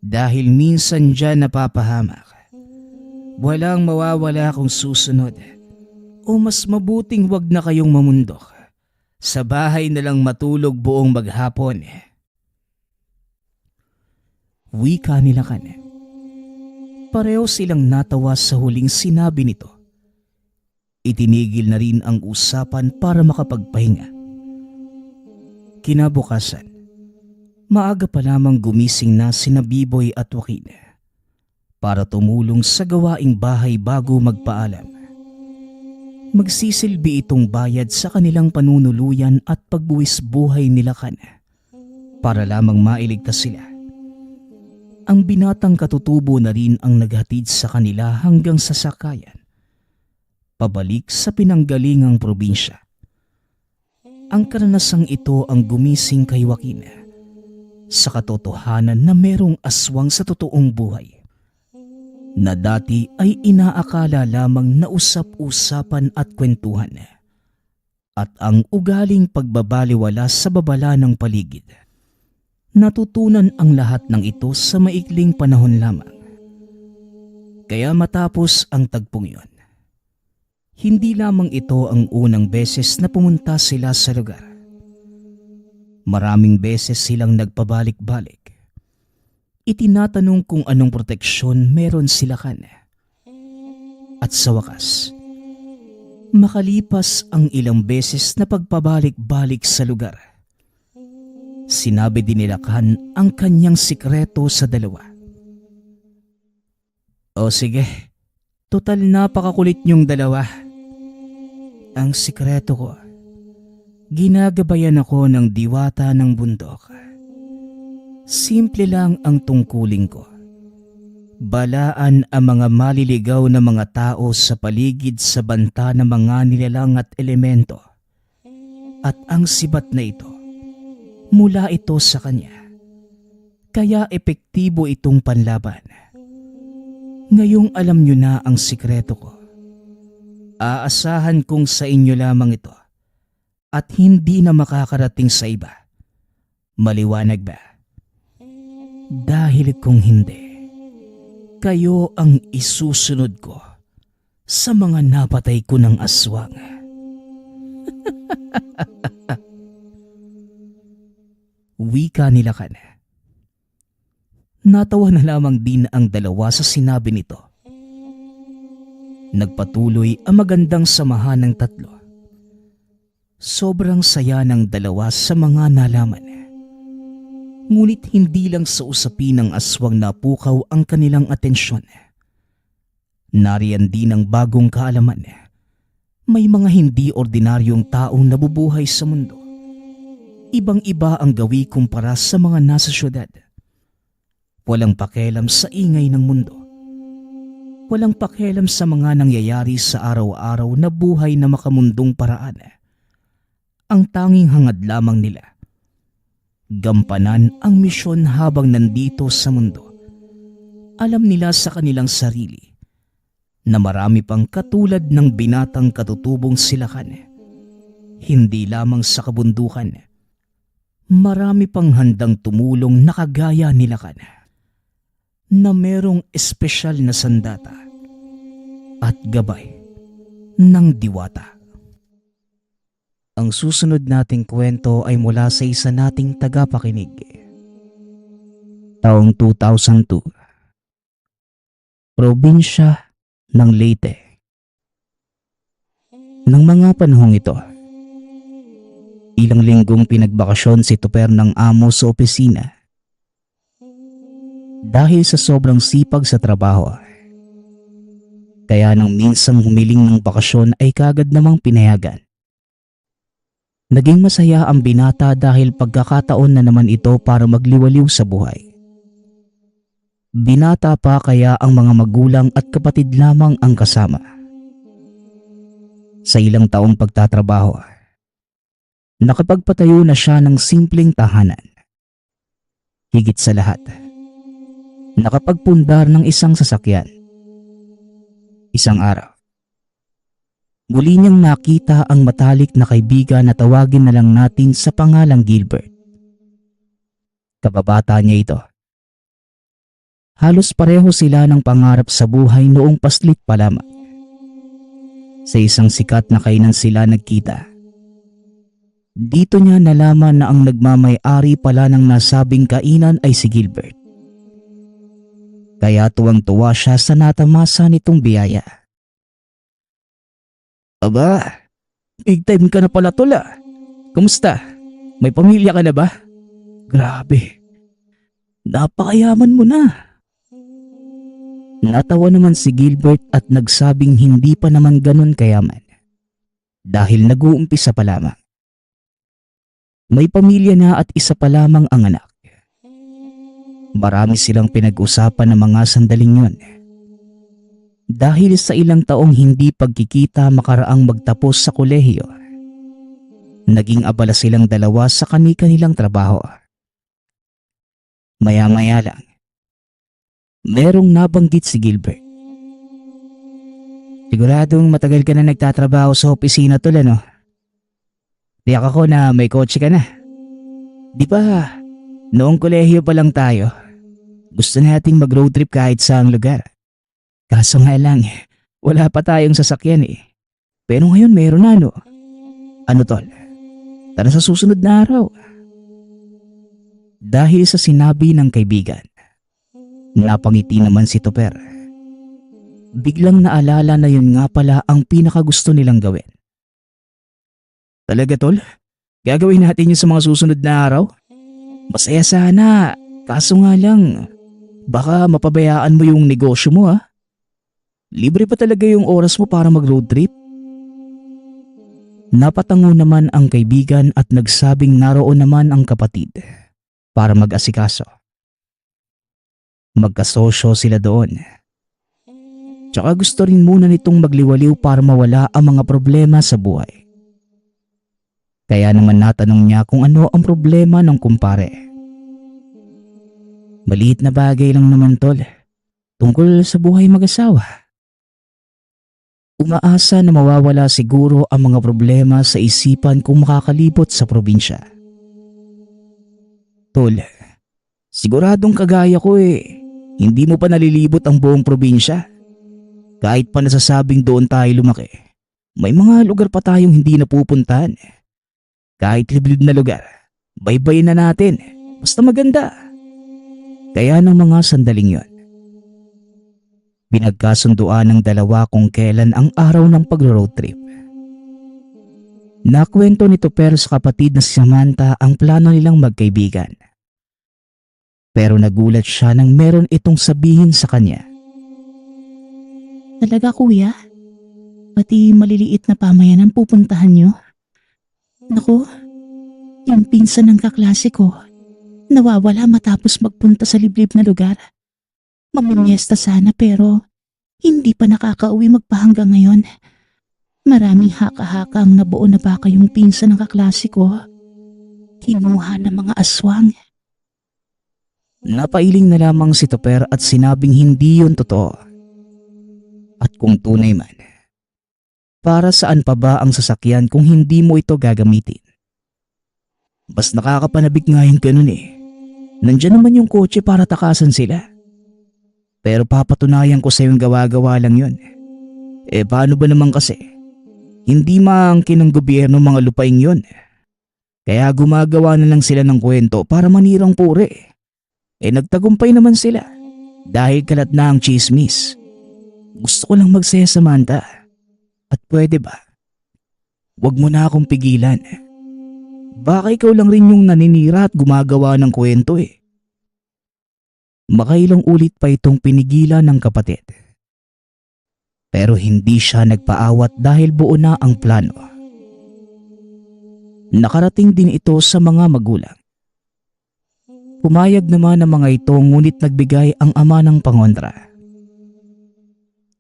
dahil minsan dyan napapahamak. Walang mawawala kung susunod. O mas mabuting wag na kayong mamundok. Sa bahay na lang matulog buong maghapon. Wika nila kan. Pareho silang natawa sa huling sinabi nito. Itinigil na rin ang usapan para makapagpahinga. Kinabukasan, maaga pa lamang gumising na sina Biboy at Joaquin para tumulong sa gawaing bahay bago magpaalam. Magsisilbi itong bayad sa kanilang panunuluyan at pagbuwis buhay nila kan para lamang mailigtas sila. Ang binatang katutubo na rin ang naghatid sa kanila hanggang sa sakayan, pabalik sa pinanggalingang probinsya. Ang karanasang ito ang gumising kay Joaquin sa katotohanan na merong aswang sa totoong buhay, na dati ay inaakala lamang na usap-usapan at kwentuhan, at ang ugaling pagbabaliwala sa babala ng paligid. Natutunan ang lahat ng ito sa maikling panahon lamang. Kaya matapos ang tagpong yun, hindi lamang ito ang unang beses na pumunta sila sa lugar. Maraming beses silang nagpabalik-balik. Itinatanong kung anong proteksyon meron sila kan. At sa wakas, makalipas ang ilang beses na pagpabalik-balik sa lugar, sinabi din nila kan ang kanyang sikreto sa dalawa. O sige, total napakakulit niyong dalawa. Ang sikreto ko, ginagabayan ako ng diwata ng bundok. Simple lang ang tungkulin ko. Balaan ang mga maliligaw na mga tao sa paligid sa banta ng mga nilalang at elemento. At ang sibat na ito, mula ito sa kanya. Kaya epektibo itong panlaban. Ngayong alam nyo na ang sikreto ko. Aasahan kong sa inyo lamang ito at hindi na makakarating sa iba. Maliwanag ba? Dahil kung hindi, kayo ang isusunod ko sa mga napatay ko ng aswang. Wika nila kan. Natawa na lamang din ang dalawa sa sinabi nito. Nagpatuloy ang magandang samahan ng tatlo. Sobrang saya ng dalawa sa mga nalaman. Ngunit hindi lang sa usapin ng aswang napukaw ang kanilang atensyon. Nariyan din ang bagong kaalaman. May mga hindi ordinaryong taong nabubuhay sa mundo. Ibang-iba ang gawi kumpara sa mga nasa syudad. Walang pakialam sa ingay ng mundo. Walang pakialam sa mga nangyayari sa araw-araw na buhay na makamundong paraan. Ang tanging hangad lamang nila, gampanan ang misyon habang nandito sa mundo. Alam nila sa kanilang sarili na marami pang katulad ng binatang katutubong sila kan. Hindi lamang sa kabundukan, marami pang handang tumulong na kagaya nila kan, na merong espesyal na sandata at gabay ng diwata. Ang susunod nating kwento ay mula sa isa nating tagapakinig. Taong 2002, probinsya ng Leyte. Nang mga panahong ito, ilang linggong pinagbakasyon si Tuper ng amo sa opisina. Dahil sa sobrang sipag sa trabaho, kaya nang minsang humiling ng bakasyon ay kagad namang pinayagan. Naging masaya ang binata dahil pagkakataon na naman ito para magliwaliw sa buhay. Binata pa kaya ang mga magulang at kapatid lamang ang kasama. Sa ilang taong pagtatrabaho, nakapagpatayo na siya ng simpleng tahanan. Higit sa lahat, nakapagpundar ng isang sasakyan. Isang araw, muli niyang nakita ang matalik na kaibigan na tawagin na lang natin sa pangalang Gilbert. Kababata niya ito. Halos pareho sila ng pangarap sa buhay noong paslit pa lamang. Sa isang sikat na kainan sila nagkita. Dito niya nalaman na ang nagmamay-ari pala ng nasabing kainan ay si Gilbert. Kaya tuwang-tuwa siya sa natamasa nitong biyaya. Aba, big time ka na pala tol ah. Kumusta? May pamilya ka na ba? Grabe, napakayaman mo na. Natawa naman si Gilbert at nagsabing hindi pa naman ganun kayaman. Dahil nag-uumpisa pa lamang. May pamilya na at isa pa lamang ang anak. Marami silang pinag-usapan ng mga sandaling yon. Dahil sa ilang taong hindi pagkikita makaraang magtapos sa kolehiyo, naging abala silang dalawa sa kani-kanilang trabaho. Maya-maya lang, merong nabanggit si Gilbert. Siguradong matagal ka na nagtatrabaho sa opisina tol ano? Tiyak ako na may kotse ka na. Di ba, noong kolehiyo pa lang tayo, gusto nating mag-road trip kahit saang lugar. Kaso nga lang, wala pa tayong sasakyan eh. Pero ngayon meron na no. Ano tol? Tara sa susunod na araw. Dahil sa sinabi ng kaibigan, napangiti naman si Tupper. Biglang naalala na yun nga pala ang pinakagusto nilang gawin. Talaga tol? Gagawin natin yun sa mga susunod na araw? Masaya sana, kaso nga lang, baka mapabayaan mo yung negosyo mo ha? Libre pa talaga yung oras mo para mag-road trip? Napatango naman ang kaibigan at nagsabing naroon naman ang kapatid para mag-asikaso. Magkasosyo sila doon. Tsaka gusto rin muna nitong magliwaliw para mawala ang mga problema sa buhay. Kaya naman natanong niya kung ano ang problema ng kumpare. Maliit na bagay lang naman tol, tungkol sa buhay mag-asawa. Umaasa na mawawala siguro ang mga problema sa isipan kung makakalibot sa probinsya. Tol, siguradong kagaya ko eh, hindi mo pa nalilibot ang buong probinsya. Kahit pa nasasabing doon tayo lumaki, may mga lugar pa tayong hindi napupuntahan. Kahit liblib na lugar, baybayin na natin, basta maganda. Kaya ng mga sandaling yon, pinagkasunduan ng dalawa kung kailan ang araw ng pag-road trip. Nakwento ni Tupper sa kapatid na si Samantha ang plano nilang magkaibigan. Pero nagulat siya nang meron itong sabihin sa kanya. Talaga kuya? Pati maliliit na pamayan ang pupuntahan nyo? Naku, yung pinsan ng kaklase ko, nawawala matapos magpunta sa liblib na lugar. Mamimiesta sana pero hindi pa nakakauwi magpahanggang ngayon. Maraming haka-haka ang nabuo na baka yung pinsan ng kaklase ko. Kinuha ng mga aswang. Napailing na lamang si Tupper at sinabing hindi yun totoo. At kung tunay man, para saan pa ba ang sasakyan kung hindi mo ito gagamitin? Mas nakakapanabik nga yung ganun eh. Nandyan naman yung kotse para takasan sila. Pero papatunayan ko sa yung gawa-gawa lang yun. Eh paano ba naman kasi? Hindi maangkin ng gobyerno mga lupaing yun. Kaya gumagawa na lang sila ng kwento para manirang pure. Eh nagtagumpay naman sila. Dahil kalat na ang chismis. Gusto ko lang magsaya Samantha. At pwede ba? Huwag mo na akong pigilan. Baka ikaw lang rin yung naninira at gumagawa ng kwento eh. Makailang ulit pa itong pinigilan ng kapatid. Pero hindi siya nagpaawat dahil buo na ang plano. Nakarating din ito sa mga magulang. Pumayag naman ang mga ito ngunit nagbigay ang ama ng pangontra.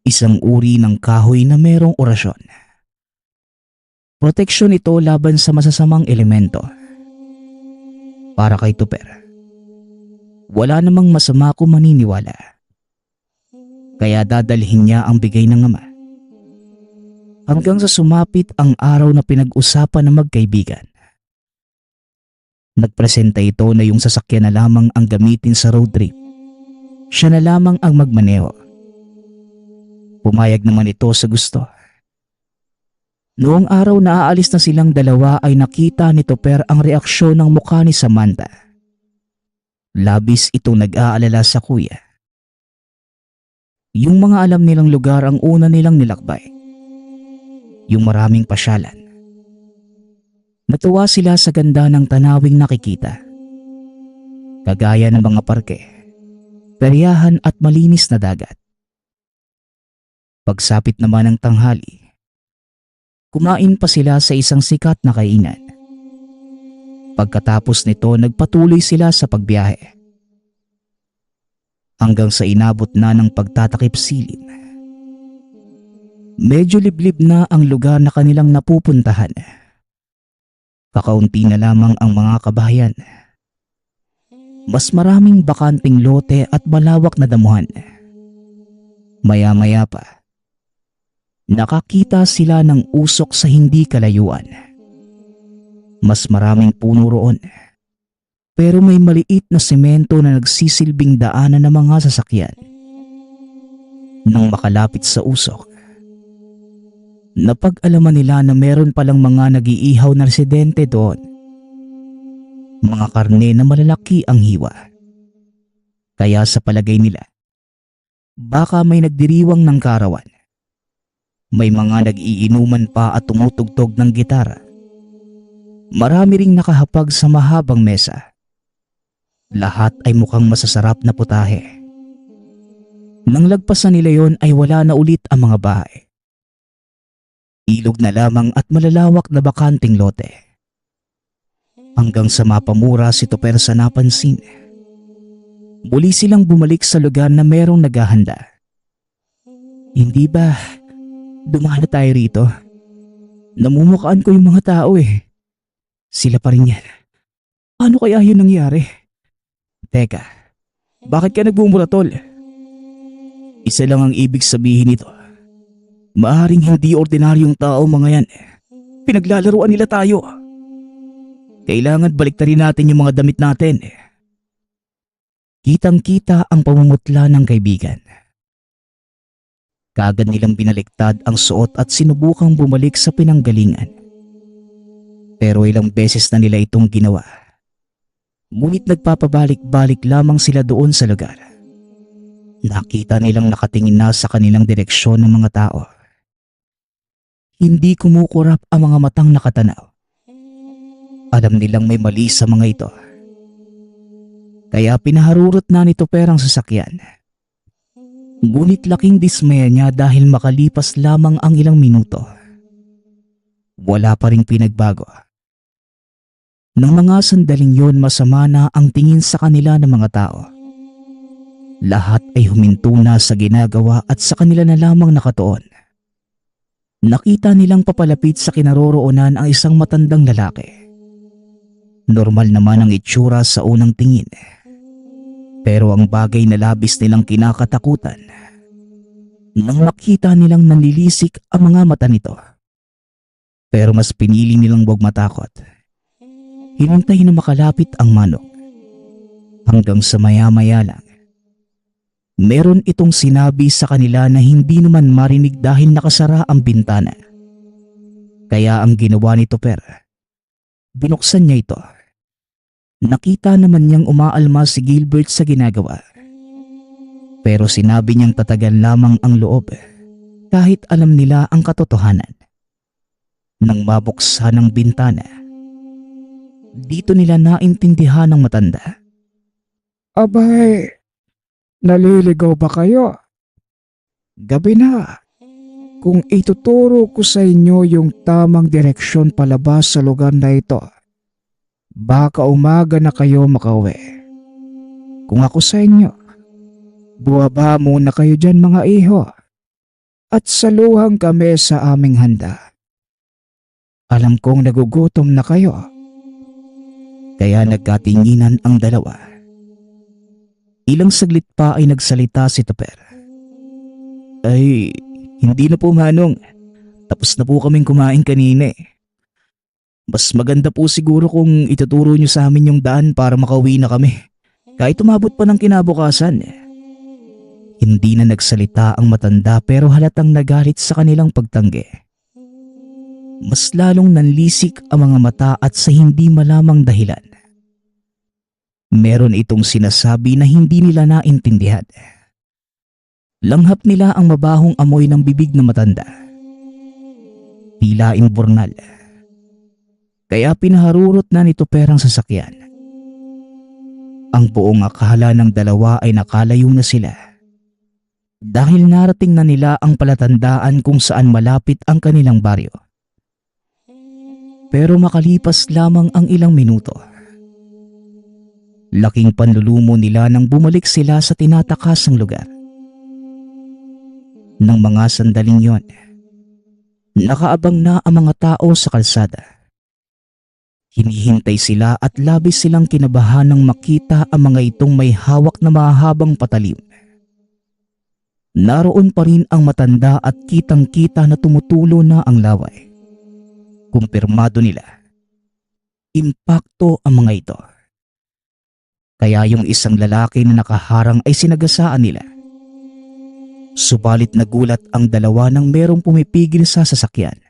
Isang uri ng kahoy na merong orasyon. Proteksyon ito laban sa masasamang elemento. Para kay Tupper, wala namang masama kung maniniwala. Kaya dadalhin niya ang bigay ng ama. Hanggang sa sumapit ang araw na pinag-usapan ng magkaibigan. Nagpresenta ito na yung sasakyan na lamang ang gamitin sa road trip. siya na lamang ang magmaneho. Pumayag naman ito sa gusto. Noong araw na aalis na silang dalawa ay nakita ni Topper ang reaksyon ng mukha ni Samantha. Labis itong nag-aalala sa kuya. Yung mga alam nilang lugar ang una nilang nilakbay. Yung maraming pasyalan. Natuwa sila sa ganda ng tanawing nakikita. Kagaya ng mga parke, peryahan at malinis na dagat. Pagsapit naman ng tanghali, kumain pa sila sa isang sikat na kainan. Pagkatapos nito nagpatuloy sila sa pagbiyahe. Hanggang sa inabot na ng pagtatakip silim. Medyo liblib na ang lugar na kanilang napupuntahan. Kakaunti na lamang ang mga kabahayan. Mas maraming bakanting lote at malawak na damuhan. Maya-maya pa, nakakita sila ng usok sa hindi kalayuan. Mas maraming puno roon. Pero may maliit na semento na nagsisilbing daanan ng mga sasakyan. Nang makalapit sa usok, napag-alaman nila na meron palang mga nag-iihaw na residente doon. Mga karne na malalaki ang hiwa. Kaya sa palagay nila, baka may nagdiriwang ng karawan. May mga nag-iinuman pa at tumutugtog ng gitara. Marami ring nakahapag sa mahabang mesa. Lahat ay mukhang masasarap na putahe. Nang lagpasan nila yon ay wala na ulit ang mga bahay. Ilog na lamang at malalawak na bakanting lote. Hanggang sa mapamura si Topper sa napansin. Muli silang bumalik sa lugar na merong naghahanda. Hindi ba dumaan na tayo rito? Namumukhaan ko yung mga tao eh. Sila pa rin yan. Ano kaya yun nangyari? Teka, bakit ka nagbumura tol? Isa lang ang ibig sabihin nito. Maaring hindi ordinaryong tao mga yan. Pinaglalaruan nila tayo. Kailangan baliktarin natin yung mga damit natin. Kitang-kita ang pamumutla ng kaibigan. Kaagad nilang binaliktad ang suot at sinubukang bumalik sa pinanggalingan. Pero ilang beses na nila itong ginawa. Ngunit nagpapabalik-balik lamang sila doon sa lugar. Nakita nilang nakatingin na sa kanilang direksyon ng mga tao. Hindi kumukurap ang mga matang nakatanaw. Alam nilang may mali sa mga ito. Kaya pinaharurot na ni Topper ang sasakyan. Ngunit laking dismaya niya dahil makalipas lamang ang ilang minuto. Wala pa ring pinagbago. Nang mga sandaling yon masama na ang tingin sa kanila ng mga tao. Lahat ay huminto na sa ginagawa at sa kanila na lamang nakatuon. Nakita nilang papalapit sa kinaroroonan ang isang matandang lalaki. Normal naman ang itsura sa unang tingin. Pero ang bagay na labis nilang kinakatakutan. Nang makita nilang nanlilisik ang mga mata nito. Pero mas pinili nilang huwag matakot. Hinintay na makalapit ang manok. Hanggang sa maya-maya lang. Meron itong sinabi sa kanila na hindi naman marinig dahil nakasara ang bintana. Kaya ang ginawa ni Topper, binuksan niya ito. Nakita naman niyang umaalma si Gilbert sa ginagawa. Pero sinabi niyang tatagan lamang ang loob kahit alam nila ang katotohanan. Nang mabuksan ang bintana, dito nila naintindihan ng matanda. Abay, naliligaw ba kayo? Gabi na. Kung ituturo ko sa inyo yung tamang direksyon palabas sa lugar na ito, baka umaga na kayo makauwi. Kung ako sa inyo, buwaba muna kayo dyan mga iho at saluhang kami sa aming handa. Alam kong nagugutom na kayo. Kaya nagkatinginan ang dalawa. Ilang saglit pa ay nagsalita si Topper. Ay, hindi na po manong. Tapos na po kaming kumain kanina eh. Mas maganda po siguro kung ituturo nyo sa amin yung daan para makauwi na kami. Kahit umabot pa ng kinabukasan. Hindi na nagsalita ang matanda pero halatang nagalit sa kanilang pagtanggi. Mas lalong nanlisik ang mga mata at sa hindi malamang dahilan. Meron itong sinasabi na hindi nila naintindihan. Langhap nila ang mabahong amoy ng bibig na matanda. Tila imburnal. Kaya pinaharurot na nito perang sasakyan. Ang buong akala ng dalawa ay nakalayo na sila. Dahil narating na nila ang palatandaan kung saan malapit ang kanilang baryo. Pero makalipas lamang ang ilang minuto, laking panlulumo nila nang bumalik sila sa tinatakasang lugar. Nang mga sandaling yon, nakaabang na ang mga tao sa kalsada. Hinihintay sila at labis silang kinabahan nang makita ang mga itong may hawak na mahabang patalim. Naroon pa rin ang matanda at kitang-kita na tumutulo na ang laway. Kumpirmado nila. Impakto ang mga ito. Kaya yung isang lalaki na nakaharang ay sinagasaan nila. Subalit nagulat ang dalawa nang merong pumipigil sa sasakyan.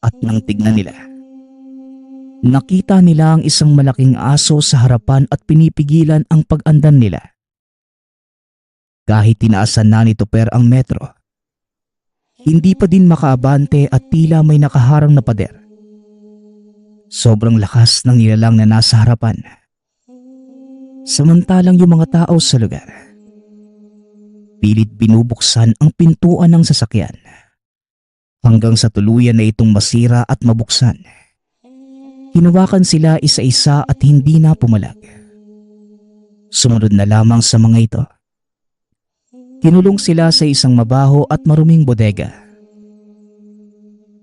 At nang tignan nila, nakita nila ang isang malaking aso sa harapan at pinipigilan ang pag-andan nila. Kahit tinaasan na ni Tupper ang metro, hindi pa din makaabante at tila may nakaharang na pader. Sobrang lakas ng nilalang na nasa harapan. Samantalang yung mga tao sa lugar, pilit binubuksan ang pintuan ng sasakyan hanggang sa tuluyan na itong masira at mabuksan. Hinawakan sila isa-isa at hindi na pumalag. Sumunod na lamang sa mga ito. Kinulong sila sa isang mabaho at maruming bodega.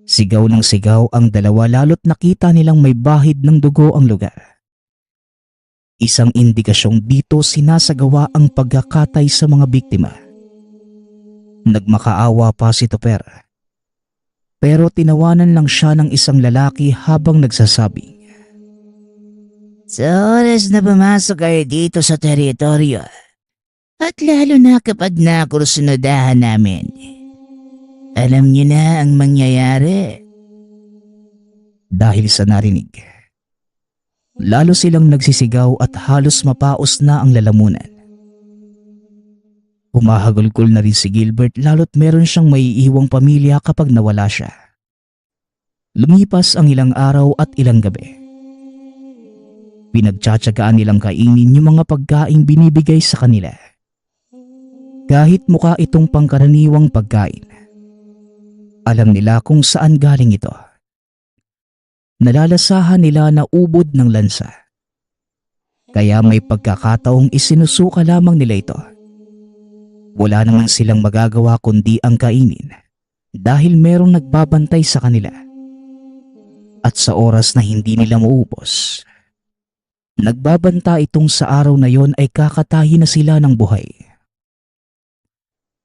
Sigaw ng sigaw ang dalawa lalo't nakita nilang may bahid ng dugo ang lugar. Isang indikasyong dito sinasagawa ang pagkakatay sa mga biktima. Nagmakaawa pa si Tupper. Pero tinawanan lang siya ng isang lalaki habang nagsasabing, Sa oras na pumasok kayo dito sa teritoryo, at lalo na kapag nakursunodahan namin, alam niyo na ang mangyayari. dahil sa narinig, lalo silang nagsisigaw at halos mapaos na ang lalamunan. Humahagulgol na rin si Gilbert lalo't meron siyang maiiwang pamilya kapag nawala siya. Lumipas ang ilang araw at ilang gabi. Pinagtsatsagaan nilang kainin yung mga pagkaing binibigay sa kanila. Kahit mukha itong pangkaraniwang pagkain, alam nila kung saan galing ito. Nalalasahan nila na ubod ng lansa. Kaya may pagkakataong isinusuka lamang nila ito. Wala naman silang magagawa kundi ang kainin dahil merong nagbabantay sa kanila. At sa oras na hindi nila maubos, nagbabanta itong sa araw na yon ay kakatahi na sila ng buhay.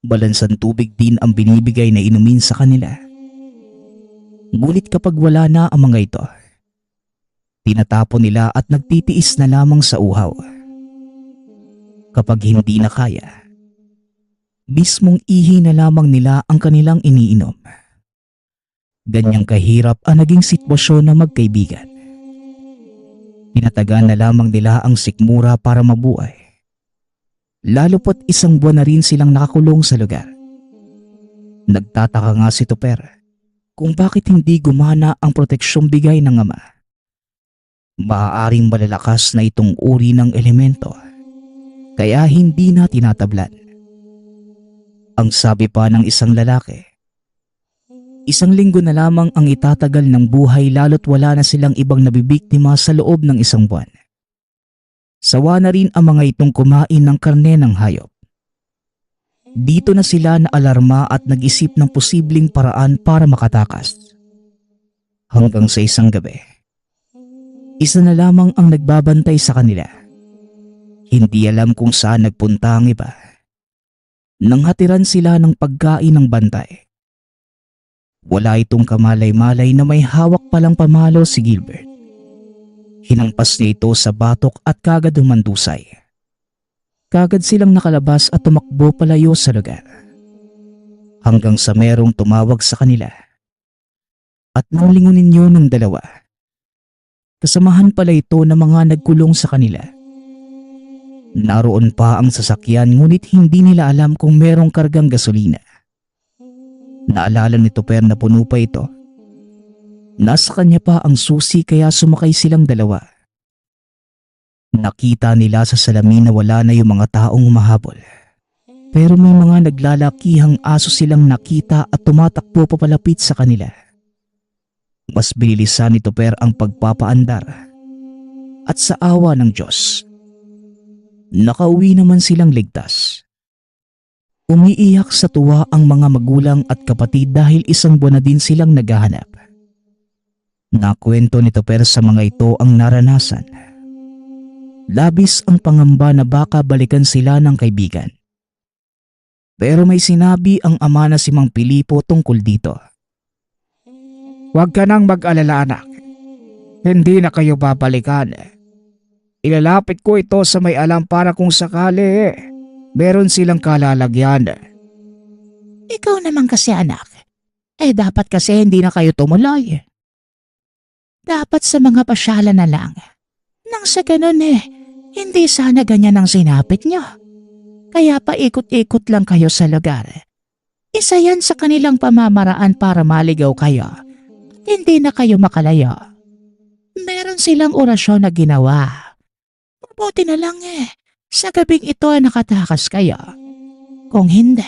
Balansang tubig din ang binibigay na inumin sa kanila. Ngunit kapag wala na ang mga ito, tinatapon nila at nagtitiis na lamang sa uhaw. Kapag hindi na kaya, mismong ihi na lamang nila ang kanilang iniinom. Ganyang kahirap ang naging sitwasyon na magkaibigan. Tinatagan na lamang nila ang sikmura para mabuhay. Lalo pat isang buwan na rin silang nakakulong sa lugar. Nagtataka nga si Tupper kung bakit hindi gumana ang proteksyong bigay ng ama. Maaaring malalakas na itong uri ng elemento, kaya hindi na tinatablan. Ang sabi pa ng isang lalaki, 1 linggo na lamang ang itatagal ng buhay lalo't wala na silang ibang nabibiktima sa loob ng 1 buwan. Sawa na rin ang mga itong kumain ng karne ng hayop. Dito na sila naalarma at nag-isip ng posibleng paraan para makatakas. Hanggang sa isang gabi, isa na lamang ang nagbabantay sa kanila. Hindi alam kung saan nagpunta ang iba. Nang hatiran sila ng pagkain ng bantay, wala itong kamalay-malay na may hawak palang pamalo si Gilbert. Hinampas niya ito sa batok at kagad humandusay. Kagad silang nakalabas at tumakbo palayo sa lugar. Hanggang sa merong tumawag sa kanila. At nang lingunin yun ng dalawa. Kasamahan pala ito ng mga nagkulong sa kanila. Naroon pa ang sasakyan ngunit hindi nila alam kung merong kargang gasolina. Naalala nito pero na puno pa ito. Nasa kanya pa ang susi kaya sumakay silang dalawa. Nakita nila sa salamin na wala na yung mga taong humahabol. Pero may mga naglalakihang aso silang nakita at tumatakbo papalapit sa kanila. Mas binilisan nito per ang pagpapaandar. At sa awa ng Diyos, nakauwi naman silang ligtas. Umiiyak sa tuwa ang mga magulang at kapatid dahil isang buwan na din silang naghahanap. Nakwento nito per sa mga ito ang naranasan. Labis ang pangamba na baka balikan sila ng kaibigan. Pero may sinabi ang ama na si Mang Pilipo tungkol dito. Huwag ka nang mag-alala anak. Hindi na kayo babalikan. Ilalapit ko ito sa may alam para kung sakali meron silang kalalagyan. Ikaw naman kasi anak. Dapat kasi hindi na kayo tumuloy. Dapat sa mga pasyalan na lang. Nang sa ganun hindi sana ganyan ang sinapit niyo. Kaya paikot-ikot lang kayo sa lugar. Isa yan sa kanilang pamamaraan para maligaw kayo. Hindi na kayo makalayo. Meron silang orasyon na ginawa. Mabuti na lang sa gabing ito ay nakatakas kayo. Kung hindi,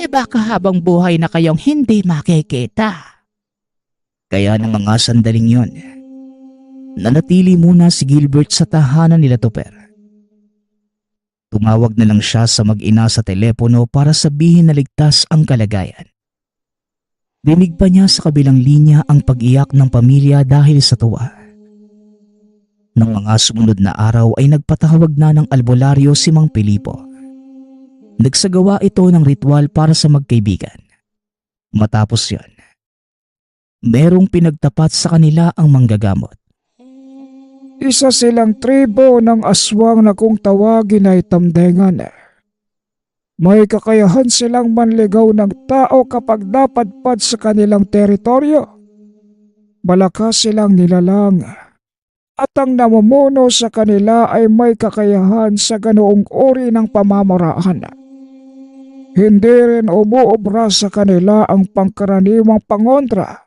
baka habang buhay na kayong hindi makikita. Kaya ng mga sandaling yon, nanatili muna si Gilbert sa tahanan nila Tupper. Tumawag na lang siya sa mag-ina sa telepono para sabihin na ligtas ang kalagayan. Dinig pa niya sa kabilang linya ang pag-iyak ng pamilya dahil sa tuwa. Nang mga sumunod na araw ay nagpatawag na ng albularyo si Mang Pilipo. Nagsagawa ito ng ritual para sa magkaibigan. Matapos yon, merong pinagtapat sa kanila ang manggagamot. Isa silang tribo ng aswang na kung tawagin ay tamdengan. May kakayahan silang manligaw ng tao kapag napadpad sa kanilang teritoryo. Malakas silang nilalang at ang namumuno sa kanila ay may kakayahan sa ganoong uri ng pamamaraan. Hindi rin umuobra sa kanila ang pangkaraniwang pangontra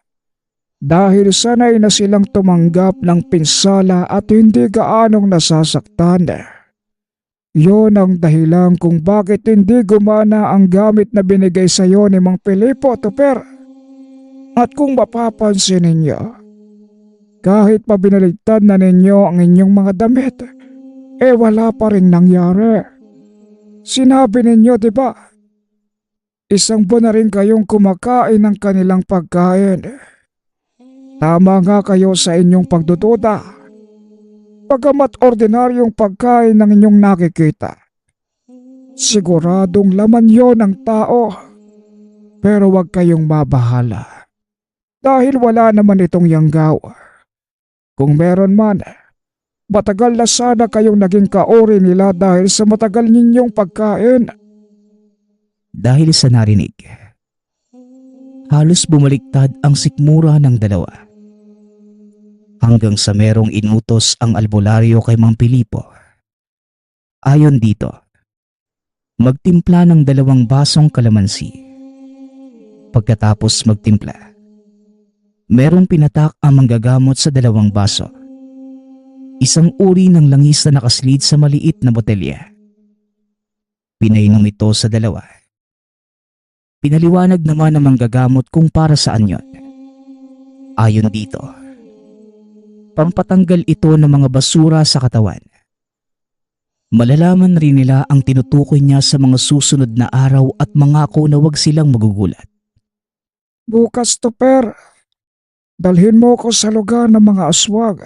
dahil sanay na silang tumanggap ng pinsala at hindi gaanong nasasaktan. Yon ang dahilan kung bakit hindi gumana ang gamit na binigay sa iyo ni Mang Pilipo, Tupper. At kung mapapansin ninyo, kahit pa binaligtad na ninyo ang inyong mga damit, wala pa rin nangyari. Sinabi ninyo, di ba? Isang buwan na rin kayong kumakain ng kanilang pagkain. Tama nga kayo sa inyong pagdududa. Pagamat ordinaryong pagkain ng inyong nakikita, siguradong laman yon ng tao. Pero huwag kayong mabahala dahil wala naman itong yanggaw. Kung meron man, matagal na sana kayong naging kaori nila dahil sa matagal ninyong pagkain. Dahil sa narinig, halos bumaliktad ang sikmura ng dalawa. Hanggang sa merong inutos ang albularyo kay Mang Pilipo. Ayon dito, magtimpla ng 2 basong kalamansi. Pagkatapos magtimpla, merong pinatak ang manggagamot sa 2 baso. Isang uri ng langis na nakaslid sa maliit na botelya. Pinainom ito sa 2. Pinaliwanag naman ng manggagamot kung para saan yon. Ayon dito, pampatanggal ito ng mga basura sa katawan. Malalaman rin nila ang tinutukoy niya sa mga susunod na araw at mangako na wag silang magugulat. Bukas, Tupper, dalhin mo ko sa lugar ng mga aswag.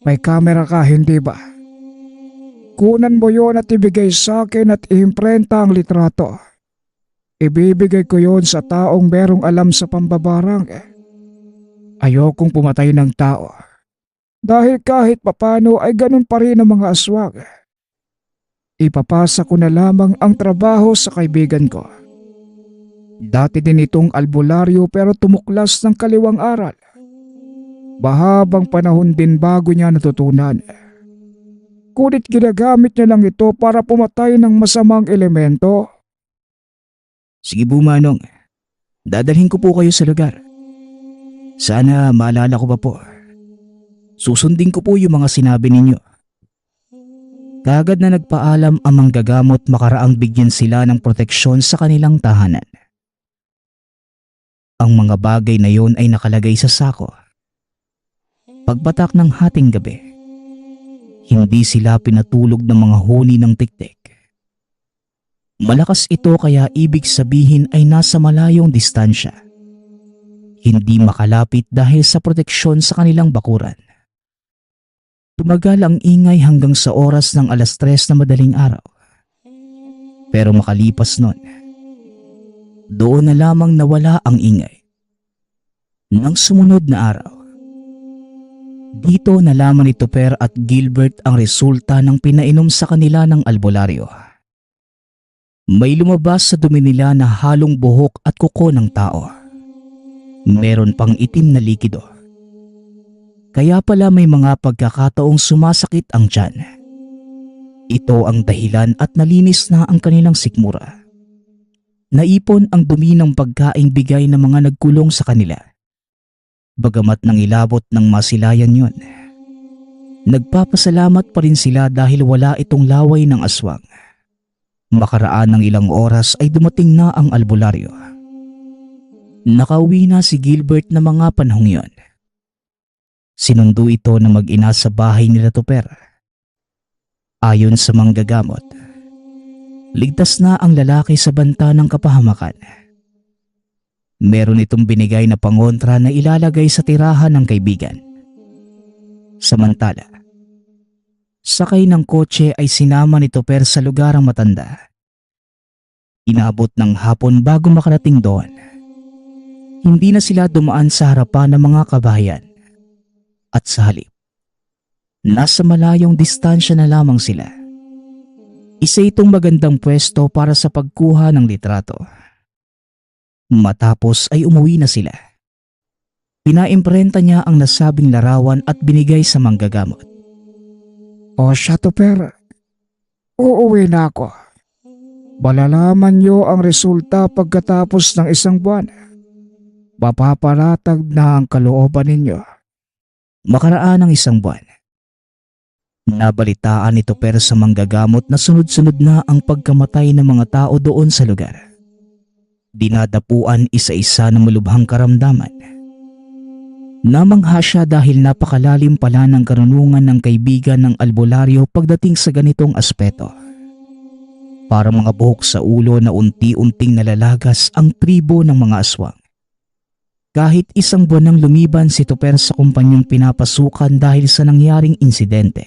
May kamera ka, hindi ba? Kunan mo yon at ibigay sa akin at iimprenta ang litrato. Ibibigay ko yon sa taong merong alam sa pambabarang. Ayokong pumatay ng tao. Dahil kahit papano ay ganun pa rin ang mga aswag. ipapasa ko na lamang ang trabaho sa kaibigan ko. Dati din itong albularyo pero tumuklas ng kaliwang aral. Mahabang panahon din bago niya natutunan. Ngunit ginagamit niya lang ito para pumatay ng masamang elemento. Sige po Manong, dadalhin ko po kayo sa lugar. Sana maalala ko pa po. Susundin ko po yung mga sinabi ninyo. Kaagad na nagpaalam ang manggagamot makaraang bigyan sila ng proteksyon sa kanilang tahanan. Ang mga bagay na yon ay nakalagay sa sako. Pagbatak ng hating gabi, hindi sila pinatulog ng mga huni ng tiktik. Malakas ito kaya ibig sabihin ay nasa malayong distansya. Hindi makalapit dahil sa proteksyon sa kanilang bakuran. Tumagal ang ingay hanggang sa oras ng 3:00 na madaling araw. Pero makalipas nun, doon na lamang nawala ang ingay. Nang sumunod na araw, dito nalaman ni Tupper at Gilbert ang resulta ng pinainom sa kanila ng albularyo. May lumabas sa dumi nila na halong buhok at kuko ng tao. Meron pang itim na likido. Kaya pala may mga pagkakataong sumasakit ang tiyan. Ito ang dahilan at nalinis na ang kanilang sikmura. Naipon ang dumi ng pagkaing bigay ng mga nagkulong sa kanila. Bagamat nang ilabot ng masilayan yon, nagpapasalamat pa rin sila dahil wala itong laway ng aswang. Makaraan ng ilang oras ay dumating na ang albularyo. Nakauwi na si Gilbert na mga panahong yon. Sinundo ito na mag-ina sa bahay nila Tupper. Ayon sa manggagamot, ligtas na ang lalaki sa banta ng kapahamakan. Meron itong binigay na pangontra na ilalagay sa tirahan ng kaibigan. Samantala, sakay ng kotse ay sinama ni Tupper sa lugar ang matanda. Inaabot ng hapon bago makarating doon. Hindi na sila dumaan sa harapan ng mga kabahayan. At sa halip, nasa malayong distansya na lamang sila. Isa itong magandang pwesto para sa pagkuha ng litrato. Matapos ay umuwi na sila. Pinaimprenta niya ang nasabing larawan at binigay sa manggagamot. O siya Tupper, uuwi na ako. Malalaman niyo ang resulta pagkatapos ng 1 buwan. Mapapalatag na ang kalooban ninyo. Makaraan ng 1 buwan, nabalitaan ni Tupper sa manggagamot na sunod-sunod na ang pagkamatay ng mga tao doon sa lugar. Dinadapuan isa-isa ng malubhang karamdaman. Namangha siya dahil napakalalim pala ng karunungan ng kaibigan ng albularyo pagdating sa ganitong aspeto. Para mga buhok sa ulo na unti-unting nalalagas ang tribo ng mga aswang. Kahit 1 buwan nang lumiban si Tupper sa kumpanyang pinapasukan dahil sa nangyaring insidente.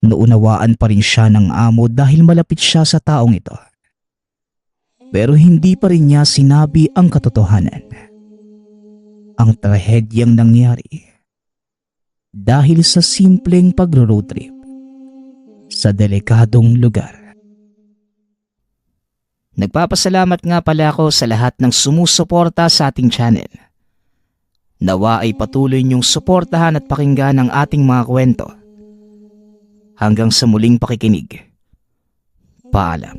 Naunawaan pa rin siya ng amo dahil malapit siya sa taong ito. Pero hindi pa rin niya sinabi ang katotohanan. Ang trahedyang nangyari dahil sa simpleng pagro-road trip sa delikadong lugar. Nagpapasalamat nga pala ako sa lahat ng sumusuporta sa ating channel. Nawa ay patuloy niyong suportahan at pakinggan ang ating mga kwento. Hanggang sa muling pakikinig. Paalam.